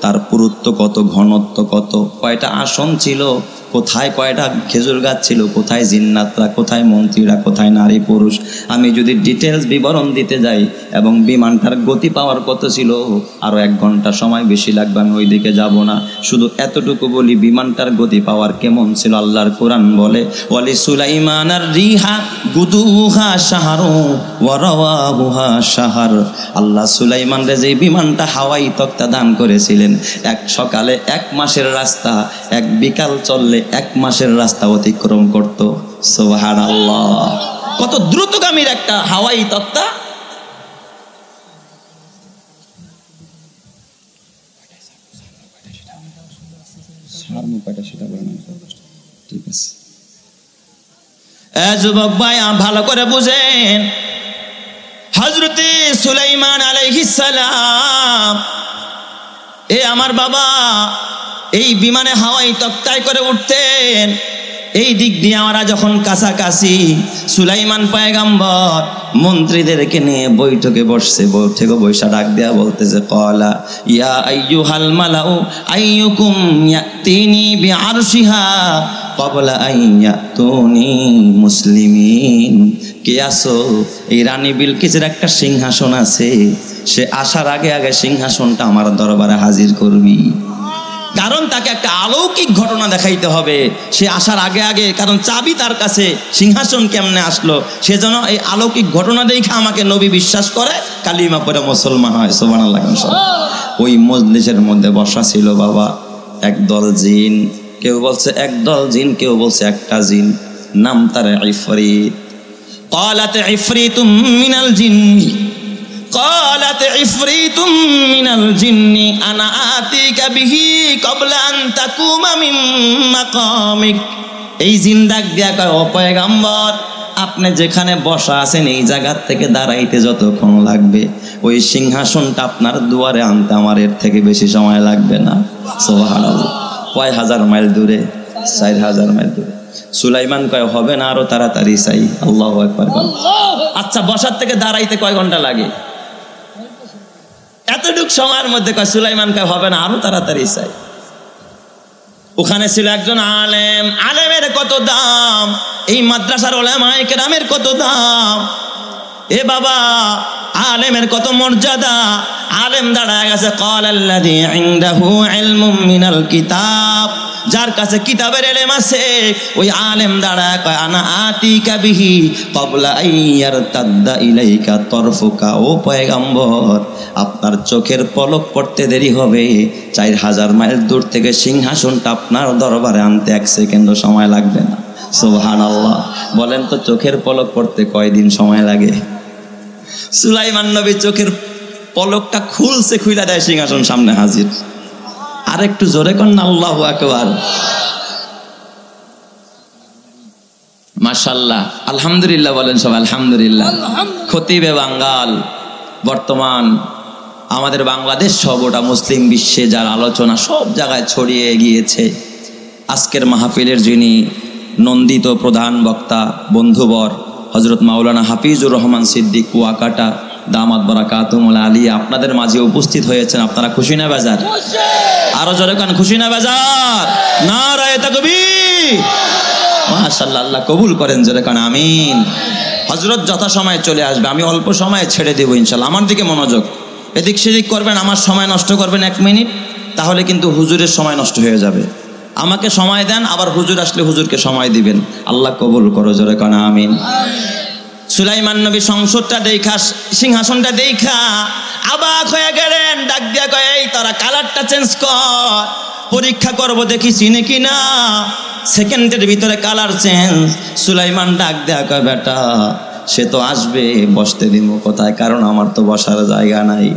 তার পুরুত্ব কত, ঘনত্ব কত, কয়টা আসন ছিল, কোথায় কয়টা খেজুর গাছ ছিল, কোথায় জিন্নাতরা, কোথায় মন্ত্রীরা, কোথায় নারী পুরুষ। আমি যদি ডিটেলস বিবরণ দিতে যাই, এবং বিমানটার গতি পাওয়ার কত ছিল, আরো 1 ঘন্টা সময় বেশি লাগবে, আমি ওই দিকে যাব না। শুধু এতটুকু বলি, বিমানটার গতি পাওয়ার কেমন ছিল। আল্লাহর কোরআন বলে, ওয়ালি সুলাইমানার রিহা গুদুহা শাহরু ওয়া রাওয়াহুহা শাহর। আল্লাহ সুলাইমানরে যে বিমানটা হাওয়াই তক্তা দান করেছিলেন, এক সকালে 1 মাসের রাস্তা, এক বিকাল চললে 1 মাসের রাস্তা অতিক্রম করত। সুবহানাল্লাহ, কত দ্রুতগামীর একটা হাওয়াই তক্তা। ঠিক আছে যুবক ভাই, ভালো করে বুঝেন, হযরতে সুলাইমান আলাইহিস সালাম আমার বাবা এই বিমানে হাওয়াই তক্তায় করে উঠতেন। এই দিক দিয়ে আমরা যখন কাছাকাছি, সুলাইমান পয়গম্বর মন্ত্রীদেরকে নিয়ে বৈঠকে বসছে, বৈঠকে বৈশা ডাক দেয়া বলতেছে, ক্বালা ইয়া আইয়ুহাল মালাউ আইয়ুকুম ইয়াতিনি বিআরশিহা ক্বাবলা আন ইয়াতুনি মুসলিমিন। কে আসো? এই রানী বিলকিসের একটা সিংহাসন আছে, সে আসার আগে আগে সিংহাসনটা আমার দরবারে হাজির করবি। কারণ তাকে একটা অলৌকিক ঘটনা দেখাইতে হবে সে আসার আগে আগে, কারণ চাবি তার কাছে, সিংহাসন কেমনে আসলো, সেজন্য এই অলৌকিক ঘটনা দেখে আমাকে নবী বিশ্বাস করে, কালিমা পড়ে মুসলমান হয়। সুবহানাল্লাহ। ওই মজলিসের মধ্যে বসা ছিল বাবা একদল জিন, কেউ বলছে একদল জিন, কেউ বলছে একটা জিন, নাম তার ইফরিত। ক্বালাত ইফরিতুম মিনাল জিন্নি قالت عفريت من الجن أنا آتيك به قبل أن تقوم من مقامك। এই জিন ডাক দিয়া কয়, ও পয়গম্বর, আপনি যেখানে বসা আছেন এই জায়গা থেকে দাঁড়াইতে যতক্ষণ লাগবে, ওই সিংহাসনটা আপনার দুয়ারে আনতে আমার এর থেকে বেশি সময় লাগবে না। সুবহানাল্লাহ। কয় হাজার মাইল দূরে? 4000 মাইল দূরে। সুলাইমান কয়, হবে না, আরো তাড়াতাড়ি চাই। আল্লাহু আকবার। আচ্ছা, বসার থেকে দাঁড়াইতে কয় ঘন্টা লাগে? এতটুক সময়ের মধ্যে কয় সুলাইমান কয়, হবে না, আরো তাড়াতাড়ি চাই। ওখানে ছিল একজন আলেম, আলেমের কত দাম, এই মাদ্রাসার উলামায়ে কেরামের কত দাম। এ বাবা, আলেমের কত মর্যাদা। আলেম দাঁড়ায় গেছে, ক্বালাল্লাযী ইনদাহু ইলমুম মিনাল কিতাব, যার কাছে কিতাবের ইলম আছে, ওই আলেম দাঁড়ায় কয়, আনা আতিকা বিহি ক্বাবলা আইয়ারতাদ্দা ইলাইকা তরফুকা। ও পয়গম্বর, আপনার চোখের পলক পড়তে দেরি হবে, 4000 মাইল দূর থেকে সিংহাসনটা আপনার দরবারে আনতে 1 সেকেন্ডও সময় লাগবে না। সুবহানাল্লাহ। বলেন তো, চোখের পলক পড়তে কয়দিন সময় লাগে? সুলাইমান নবী চোখের পলকটা খুলছে, খুইলা দেয়, সিংহাসন সামনে হাজির। আর একটু জোরে কর না, আল্লাহু আকবার। মাশাআল্লাহ, আলহামদুলিল্লাহ বলেন সব, আলহামদুলিল্লাহ। খতিবে বাঙ্গাল, বর্তমান আমাদের বাংলাদেশ সহ গোটা মুসলিম বিশ্বে যার আলোচনা সব জায়গায় ছড়িয়ে গিয়েছে। আজকের মাহফিলের যিনি নন্দিত প্রধান বক্তা বন্ধুবর হযরত মাওলানা হাফিজুর রহমান সিদ্দিক কুয়াকাটা দামাত বারাকাতুহুল আলিয়া আপনাদের মাঝে উপস্থিত হয়েছেন। আপনারা খুশি না বেজার? আরো জোরে কান, খুশি না বেজার? নারায়ে তাকবীর। মাশাআল্লাহ, আল্লাহ কবুল করেন, জোরে কান আমিন। হযরত যথাসময়ে চলে আসবে, আমি অল্প সময়ে ছেড়ে দেব ইনশাআল্লাহ। আমার দিকে মনোযোগ, এদিক সেদিক করবেন, আমার সময় নষ্ট করবেন 1 মিনিট, তাহলে কিন্তু হুজুরের সময় নষ্ট হয়ে যাবে। আমাকে সময় দেন, আবার হুজুর আসলে হুজুরকে সময় দিবেন। আল্লাহ কবুল করো, জোরে কান আমিন। সুলাইমান নবী সংসদটা দেখা, সিংহাসনটা দেখা অবাক হয়ে গেলেন। ডাক দিয়া কয়, এই তোরা কালারটা চেঞ্জ কর, পরীক্ষা করব দেখি চিনে কিনা। সেকেন্ডের ভিতরে কালার চেঞ্জ। সুলাইমান ডাক দেয়া কয়, বেটা সে তো আসবে, বসতে দিব কোথায়, কারণ আমার তো বসার জায়গা নাই।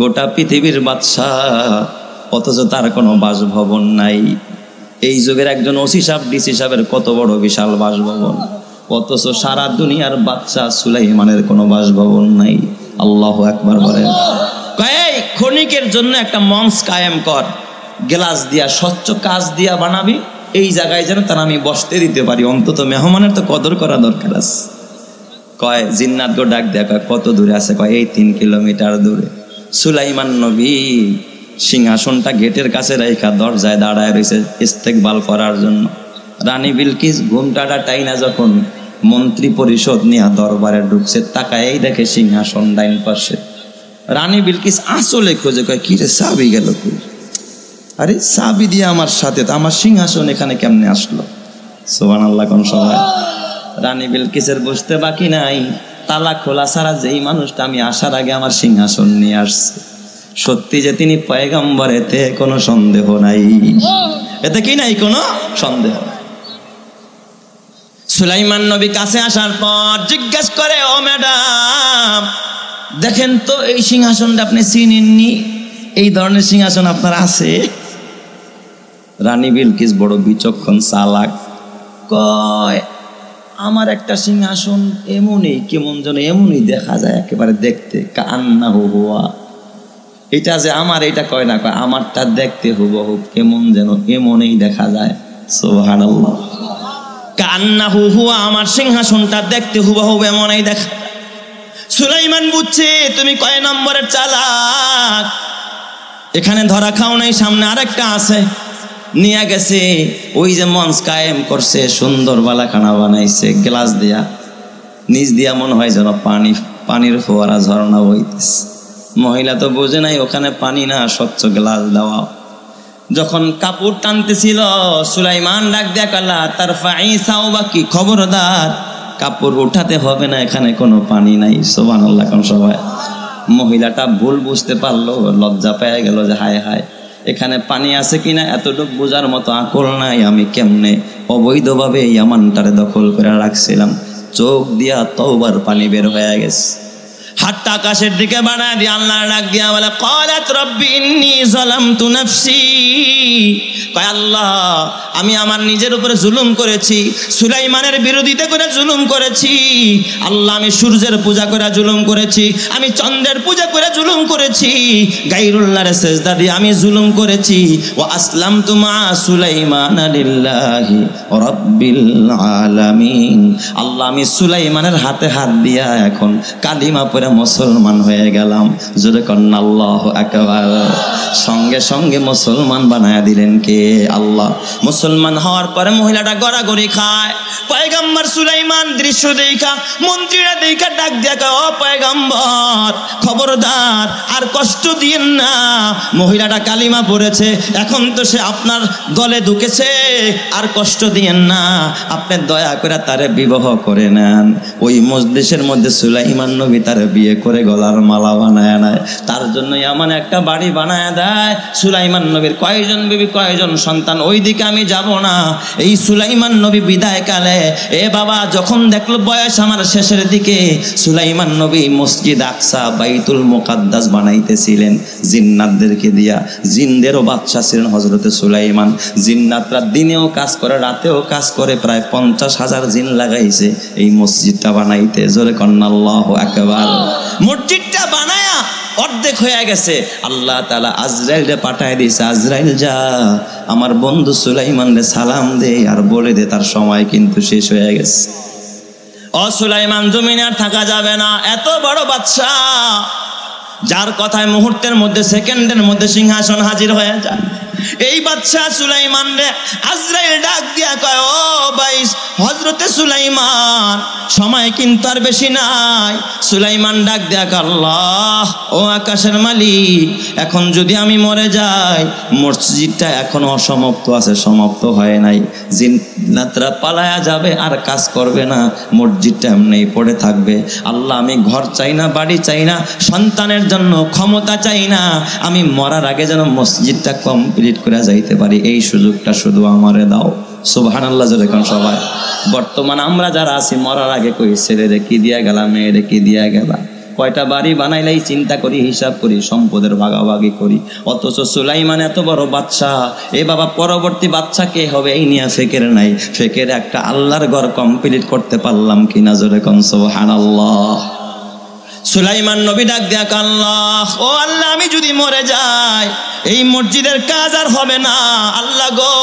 গোটা পৃথিবীর বাদশা, অথচ তার কোনো বাসভবন নাই। এই যুগের একজন ওসি সাহেব, ডিসি সাহেবের কত বড় বিশাল বাসভবন, অথচ সারা দুনিয়ার বাদশা সুলাইমানের কোনো বাসভবন নাই। আল্লাহু আকবার বলেন। এই ক্ষণিকের জন্য একটা মঞ্চ কায়েম কর, গ্লাস দিয়া স্বচ্ছ কাচ দিয়া বানাবি, এই জায়গায় যেন তারা আমি বসতে দিতে পারি, অন্তত মেহমানের তো কদর করা দরকার আছে। কয় জিন্নাত গো ডাক দেয়া, কয় কত দূরে আছে? কয় এই 3 কিলোমিটার দূরে। সুলাইমান নবী সিংহাসনটা গেটের কাছে রাইখা দরজায় দাঁড়ায় রয়েছে ইস্তেকবাল করার জন্য। রানী বিলকিস ঘুমটাটা টাইনা যখন মন্ত্রী পরিষদ নিয়ে দরবারে ঢুকছে, তাকায় দেখে সিংহাসন ডাইন পাশে। রানী বিলকিস আসলে খোঁজে, কয় কি রে চাবি গেল কই? আরে চাবি দিয়ে আমার সাথে, তো আমার সিংহাসন এখানে কেমনে আসলো? সুবহানাল্লাহ কোন সবাই। রানী বিলকিসের বুঝতে বাকি নাই, তালা খোলা ছাড়া যেই মানুষটা আমি আসার আগে আমার সিংহাসন নিয়ে আসছে, সত্যি যে তিনি পয়গম্বর, এতে কোনো সন্দেহ নাই। এতে কি নাই কোনো সন্দেহ। সুলাইমান নবী কাছে আসার পর জিজ্ঞেস করে, ও ম্যাডাম দেখেন তো এই সিংহাসনটা আপনি চিনেননি? এই ধরনের সিংহাসন আপনার আছে? রানী বিলকিস বড় বিচক্ষণ চালাক, কয় আমার একটা সিংহাসন এমনই, কেমন যেন এমনই দেখা যায়, একেবারে দেখতে কান্নাহু হুয়া। এটা যে আমার, এটা কয় না, কয় আমারটা দেখতে হুবহু কেমন যেন এমনই দেখা যায়। সুবহানাল্লাহ। কান্নাহু হুয়া, আমার সিংহাসনটা দেখতে হুবহু এমনই দেখা। সুলাইমান বুঝছে তুমি কয় নম্বরের চালাক, এখানে ধরা খাও নাই, সামনে আরেকটা আছে। নিয়ে গেছে ওই যে মঞ্চ কায়েম করছে, সুন্দর বালাখানা বানাইছে গ্লাস দিয়া, নিচ দিয়া মনে হয় যেন পানির ফোয়ারা ঝর্ণা বইতেছে। মহিলা তো বোঝে নাই ওখানে পানি না, স্বচ্ছ গ্লাস দেওয়া। যখন কাপড় টানতেছিল, সুলাইমান ডাক দিয়া কালা তার ফাইসাও বাকি, খবরদার কাপড় উঠাতে হবে না, এখানে কোনো পানি নাই। সুবহানাল্লাহ কোন সবাই। মহিলাটা ভুল বুঝতে পারলো, লজ্জা পেয়ে গেল যে হায় হায়, এখানে পানি আছে কিনা এতটুকু বোঝার মতো আকল নাই, আমি কেমনে অবৈধভাবে ইয়ামানটারে দখল করে রাখছিলাম। চোখ দিয়া তওবার পানি বের হয়ে গেছে। হাতটা আকাশের দিকে বাড়ায় দিয়ে আল্লাহ ডাক দিয়া বলে, ক্বালাত রাব্বি ইন্নী যালামতু নাফসি, কয় আল্লাহ আমি আমার নিজের উপরে জুলুম করেছি, সুলাইমানের বিরোধিতা করে জুলুম করেছি। আল্লাহ আমি সূর্যের পূজা করে জুলুম করেছি, আমি চন্দ্রের পূজা করে জুলুম করেছি, গায়রুল্লাহর সিজদা দিয়ে আমি জুলুম করেছি। ওয়া আসলামতু মা সুলাইমানা লিল্লাহি রাব্বিল আলামিন, আল্লাহ আমি সুলাইমানের হাতে হাত দিয়া এখন কালিমা পড়ে মুসলমান হয়ে গেলাম। জোরে কন্না আল্লাহু আকবার। সঙ্গে সঙ্গে মুসলমান বানায়া দিলেন কে? আল্লাহ। মুসলমান হওয়ার পরে মহিলাটা গড়াগড়ি খায়। পয়গম্বর সুলাইমান দৃশ্য দেখা, মন্ত্রীরা দেখা ডাক দিয়া কয়, ও পয়গম্বর খবরদার আর কষ্ট দিয়েন না, মহিলাটা কালিমা পড়েছে, এখন তো সে আপনার গলে ঢুকেছে, আর কষ্ট দিয়েন না, আপনি দয়া করে তারে বিবাহ করে নেন। ওই মজলিসের মধ্যে সুলাইমান নবী তারে বিয়ে করে গলার মালা বানায় নেয়, তার জন্য এমন একটা বাড়ি বানায় দেয়। সুলাইমান নবীর কয়জন বিবি, কয়জন সন্তান, ওই দিকে আমি যাব না। এই সুলাইমান নবী বিদায় কালে, এ বাবা যখন দেখলো বয়স আমার শেষের দিকে, সুলাইমান নবী মসজিদ আকসা বাইতুল মুকাদ্দাস বানাইতেছিলেন জিন্নাতদেরকে দিয়া। জিনদেরও বাদশা ছিলেন হযরতে সুলাইমান। জিন্নাতরা দিনেও কাজ করে, রাতেও কাজ করে, প্রায় 50,000 জিন লাগাইছে এই মসজিদটা বানাইতে। জোরে কন্না আল্লাহু আকবার। মসজিদটা বানায়া অর্ধেক হয়ে গেছে, আল্লাহ তাআলা আজরাইলকে পাঠায় দিয়েছে, আজরাইল যা আমার বন্ধু সুলাইমানরে সালাম দে আর বলে দে তার সময় কিন্তু শেষ হয়ে গেছে। ও সুলাইমান জমিনে আর থাকা যাবে না, এত বড় বাদশা যার কথায় মুহূর্তের মধ্যে, সেকেন্ডের মধ্যে সিংহাসন হাজির হয়ে যায়। এই বাদশা সুলাইমান রে আজরাইল ডাক দিয়া কয়, ও বাইস হযরতে সুলাইমান সময় কিন্তু আর বেশি নাই। সুলাইমান ডাক দিয়া কয়, আল্লাহ ও আকাশের মালিক, এখন যদি আমি মরে যাই, মসজিদটা এখনো অসমাপ্ত আছে, সমাপ্ত হয় নাই, জিন্নাতরা পালায়া যাবে আর কাজ করবে না, মসজিদটা এমনি পড়ে থাকবে। আল্লাহ আমি ঘর চাই না, বাড়ি চাই না, সন্তানের জন্য ক্ষমতা চাই না, আমি মরার আগে যেন মসজিদটা কমপ্লিট করে যাইতে পারি, এই সুযোগটা শুধু আমারে দাও। সুবহানাল্লাহ জোরে কোন সবাই। বর্তমান আমরা যারা আছি, মরার আগে কই ছেলে রে কি দিয়া গেলাম, মেয়ে রে কি দিয়া গেলাম, কয়টা বাড়ি বানাইলাই চিন্তা করি, হিসাব করি, সম্পদের ভাগাভাগি করি। অথচ সুলাইমান এত বড় বাদশা, এ বাবা পরবর্তী বাদশা কে হবে এই নিয়ে ফিকির নাই। ফিকির একটা আল্লাহর ঘর কমপ্লিট করতে পারলাম কিনা, জোরে কোন সুবহানাল্লাহ। সুলাইমান নবী ডাক দেয়া, আল্লাহ ও আল্লাহ, আমি যদি মরে যাই এই মসজিদের কাজ আর হবে না। আল্লাহ গো,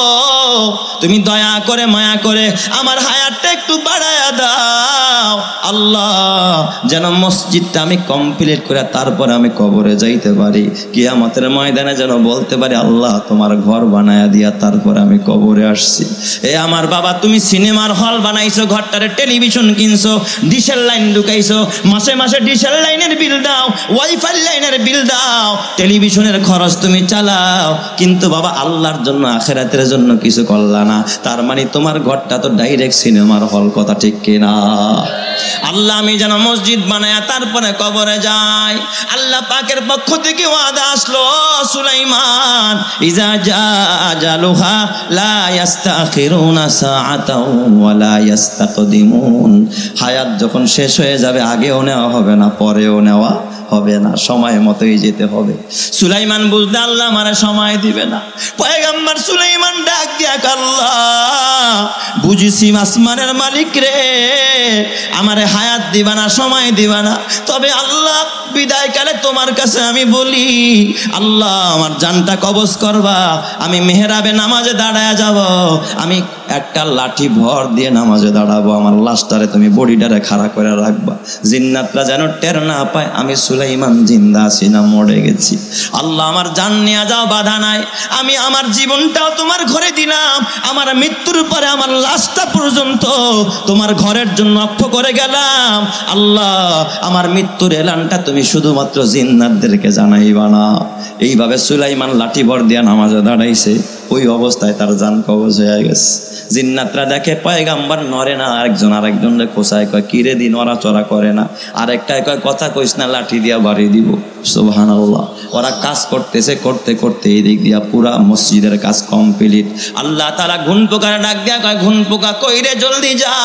তুমি দয়া করে মায়া করে আমার হায়াতটা একটু বাড়ায়া দাও। আল্লাহ, যেন মসজিদটা আমি কমপ্লিট করে তারপরে আমি কবরে যাইতে পারি। কিয়ামতের ময়দানে যেন বলতে পারি, আল্লাহ তোমার ঘর বানায়া দিয়া তারপরে আমি কবরে আসছি। এ আমার বাবা, তুমি সিনেমার হল বানাইছো, ঘরটারে টেলিভিশন কিনছো, ডিশের লাইন ঢুকাইছো, মাসে মাসে ডিশের লাইনের বিল দাও, ওয়াইফাই লাইনের বিল দাও, টেলিভিশনের খরচ তুমি চালাও, কিন্তু বাবা আল্লাহর জন্য আখিরাতের জন্য কিছু করলা না। তার মানে তোমার ঘরটা তো ডাইরেক্ট সিনেমার হল, কথা ঠিক কিনা? আল্লাহ, আমি যেন মসজিদ বানায়া তারপরে কবরে যাই। আল্লাহ পাকের পক্ষ থেকে ওয়াদা আসলো, সুলাইমান ইজা জা আজালুহা লা ইস্তাখিরুনা সাআতাও ওয়া লা ইস্তাকদিমুন। হায়াত যখন শেষ হয়ে যাবে, আগেও নেওয়া হবে না, পরেও নেওয়া হবে না, সময় মতোই যেতে হবে। সুলাইমান বুঝতে আল্লাহ মানে সময় দিবে না। পয়গম্বর সুলাইমান ডাক দিয়া, আল্লাহ বুঝেছি আসমানের মালিক রে, আমারে হায়াত দিবা না, সময় দিবা না, তবে আল্লাহ বিদায় কালে তোমার কাছে আমি বলি, আল্লাহ আমার জানটা কবজ করবা, আমি মেহরাবে নামাজে দাঁড়ায়া যাব, আমি একটা লাঠি ভর দিয়ে নামাজে দাঁড়াবো, আমার লাশটারে তুমি বডিটারে খাড়া করে রাখবা, জিন্নাতরা যেন টের না পায় আমি সুলাইমান জিন্দা আছি না মরে গেছি। আল্লাহ আমার জান নিয়ে যাও, বাধা নাই, আমি আমার জীবনটাও তোমার ঘরে দিলাম, আমার মৃত্যুর পরে আমার লাশটা পর্যন্ত তোমার ঘরের জন্য অক্ষ করে গেলাম। আল্লাহ আমার মৃত্যুর এলানটা তুমি শুধুমাত্র জিন্নাতদেরকে জানাইবা না। এইভাবে সুলাইমান লাঠি ভর দিয়া নামাজে দাঁড়াইছে, ওই অবস্থায় তার জান কবজ হয়ে গেছে। জিন্নাতরা দেখে পয়গাম্বর নড়ে না, আরেকজনের কোসায় কয় কিরে দি নড়াচড়া করে না, আরেকটায় কয় কথা কইস না, লাঠি দিয়া বাড়ি দিব। সুবহানাল্লাহ। ওরা কাজ করতেছে, করতে করতে এই দিক দিয়া পুরা মসজিদের কাজ কমপ্লিট। আল্লাহ তাআলা ঘুন পোকার ডাক দিয়া কয়, ঘুন পোকা কই রে, জলদি যা,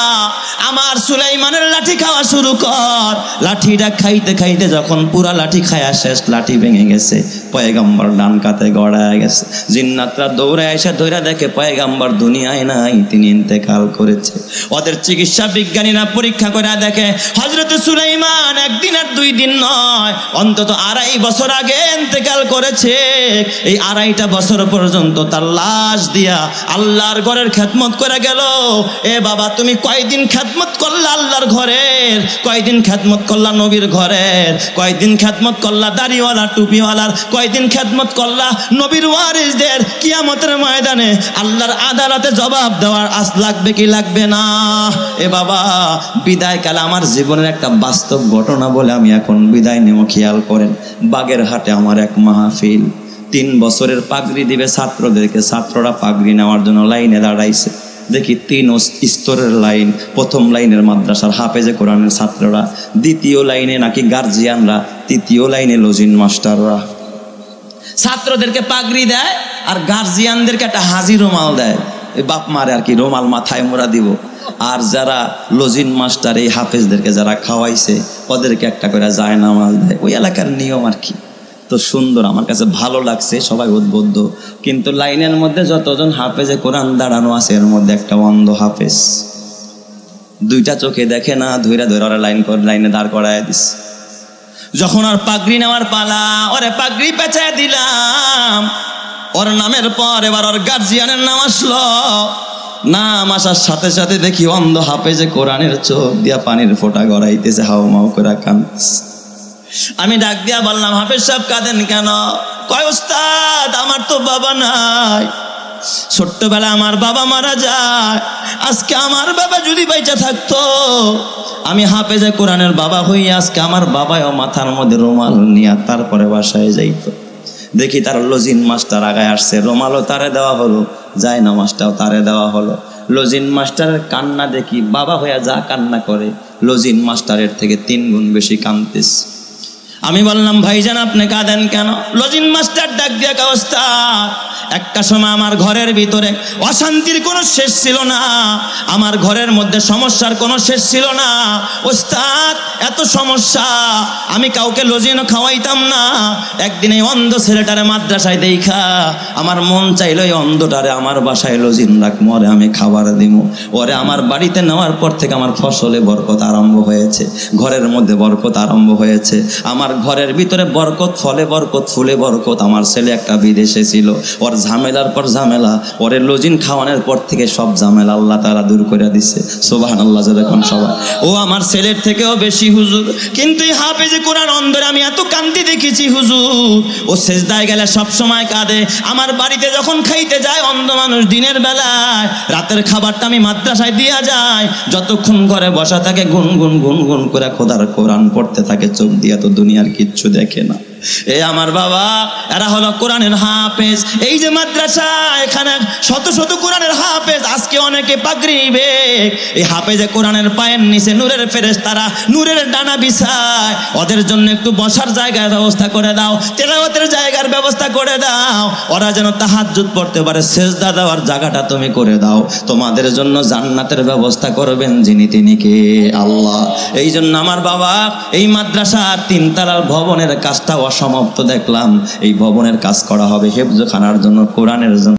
আমার সুলাইমানের লাঠি খাওয়া শুরু কর। লাঠিটা খাইতে খাইতে যখন পুরা লাঠি খায়া শেষ, লাঠি ভেঙে গেছে, পয়গাম্বর ডান কাতে গড়ায় গেছে। জিন্নাতরা দৌড়ে এসে ধইরা দেখে পয়গাম্বর দুনিয়ায় নাই, তিনি ইন্তেকাল করেছে। ওদের চিকিৎসা বিজ্ঞানীরা পরীক্ষা করে দেখে হযরত সুলাইমান একদিন আর 2 দিন নয়, অন্তত 2.5 বছর আগে ইন্তেকাল করেছে। এই 2.5টা বছর পর্যন্ত তার লাশ দিয়া আল্লাহর ঘরের খেদমত করে গেল। এ বাবা, তুমি কয়দিন খেদমত করলা আল্লাহর ঘরের, কয়দিন খেদমত করলা নবীর ঘরের, কয়দিন খেদমত করলা দাড়িওয়ালা টুপিওয়ালার, কয়দিন খেদমত করলা নবীর ওয়ারিসদের। কিয়ামতের ময়দানে আল্লাহর আদালতে জবাব দেওয়ার আস লাগবে কি লাগবে না? এ বাবা, বিদায় কালে আমার জীবনের একটা বাস্তব ঘটনা বলে আমি এখন বিদায় নেব। খেয়াল করেন, বাগেরহাটে আমার এক মাহফিল, 3 বছরের পাগড়ি দিবে ছাত্রদেরকে, ছাত্ররা পাগড়ি নেওয়ার জন্য লাইনে দাঁড়াইছে। দেখি 3 স্তরের লাইন, প্রথম লাইনের মাদ্রাসার হাফেজে কোরআনের ছাত্ররা, দ্বিতীয় লাইনে নাকি গার্জিয়ানরা, তৃতীয় লাইনে লজিন মাস্টাররা। ছাত্রদেরকে পাগড়ি দেয় আর গার্জিয়ানদেরকে একটা হাজি রুমাল দেয়, বাপ মারে আর কি রুমাল মাথায় মোড়া দিব। আর যারা লজিন মাস্টার, এই হাফেজদেরকে যারা খাওয়াইছে, ওদেরকে একটা করে জায়নামাজ দেয়। ওই এলাকার নিয়ম আর কি। তো সুন্দর, আমার কাছে ভালো লাগছে, সবাই উদ্বুদ্ধ। কিন্তু লাইনের মধ্যে যতজন হাফেজে কোরআন দাঁড়ানো আছে, এর মধ্যে একটা অন্ধ হাফেজ, 2টা চোখে দেখে না, ধৈরা ওরা লাইনে দাঁড় করায় দিস। যখন আর পাগড়ি নেওয়ার পালা, ওরে পাগড়ি পেঁচায় দিলাম, ওর নামের পর এবার ওর গার্জিয়ানের নাম আসলো। নাম আসার সাথে সাথে দেখি অন্ধ হাফেজে কোরআনের চোখ দিয়া পানির ফোঁটা গড়াইতেছে, হাও মাও করে কাঁদতেছে। আমি ডাক দিয়া বললাম, হাফেজ সাহেব কাঁদেন কেন? কয় উস্তাদ, আমার তো বাবা নাই, ছোট্টবেলা আমার বাবা মারা যায়, আজকে আমার বাবা যদি বাইচা থাকতো, আমি হাফেজে কোরআনের বাবা হই, আজকে আমার বাবাও মাথার মধ্যে রুমাল নিয়ে তারপরে বাসায় যাইতো। দেখি তার লজিন মাস্টার আগায় আসছে, রুমালও তারে দেওয়া হলো, জায়নামাজটাও তারে দেওয়া হলো। লজিন মাস্টারের কান্না দেখি, বাবা হইয়া যা কান্না করে, লজিন মাস্টারের থেকে 3 গুণ বেশি কাঁদতেছে। আমি বললাম, ভাইজান আপনি কাঁদেন কেন? লজিন মাস্টার ডাক দিয়া, ওস্তাদ একটা সময় আমার ঘরের ভিতরে অশান্তির কোনো শেষ ছিল না, আমার ঘরের মধ্যে সমস্যার কোনো শেষ ছিল না। ওস্তাদ এত সমস্যা, আমি কাউকে লজিনও খাওয়াইতাম না। একদিন এই অন্ধ ছেলেটারে মাদ্রাসায় দেখা আমার মন চাইলো এই অন্ধটারে আমার বাসায় লজিন রাখবো, ওরে আমি খাবার দিব। ওরে আমার বাড়িতে নেওয়ার পর থেকে আমার ফসলে বরকত আরম্ভ হয়েছে, ঘরের মধ্যে বরকত আরম্ভ হয়েছে। আমার ঘরের ভিতরে বরকত, ফলে বরকত, ফুলে বরকত। আমার ছেলে একটা বিদেশে ছিল, ওর ঝামেলার পর ঝামেলা, ওরে লজিন খাওয়ানোর পর থেকে সব ঝামেলা আল্লাহ তাআলা দূর করে দিছে। সুবহানাল্লাহ যখন সবাই। ও আমার ছেলের থেকেও বেশি হুজুর, কিন্তু এই হাফেজে কোরআন অন্ধরে আমি এত কান্দি দেখেছি হুজুর। ও সেজদায় গেলে সব সময় কাঁদে। আমার বাড়িতে যখন খাইতে যায় অন্ধ মানুষ দিনের বেলায়, রাতের খাবারটা আমি মাদ্রাসায় দিয়া যায়, যতক্ষণ ঘরে বসা থাকে গুনগুন গুনগুন করে খোদার কোরআন পড়তে থাকে, চোখ দিয়া তো দুনিয়ার কিচ্ছু দেখে না। এ আমার বাবা, এরা হলো কোরআনের হাফেজ। এই যে মাদ্রাসা, এখানে শত শত কোরআনের হাফেজ। আজকে অনেকে পাগড়ি বেক, এই হাফেজে কোরআনের পায়ের নিচে নূরের ফেরেশতারা নূরের ডানা বিছায়। ওদের জন্য একটু বসার জায়গার ব্যবস্থা করে দাও, তেলাওয়াতের জায়গার ব্যবস্থা করে দাও, ওরা যেন তাহাজ্জুদ পড়তে পারে, সেজদা দেওয়ার জায়গাটা তুমি করে দাও। তোমাদের জন্য জান্নাতের ব্যবস্থা করবেন যিনি, তিনি কে? আল্লাহ। এই জন্য আমার বাবা, এই মাদ্রাসার 3 তলার ভবনের কাজটা অসমাপ্ত দেখলাম। এই ভবনের কাজ করা হবে হেফজখানার জন্য, কোরআনের জন্য।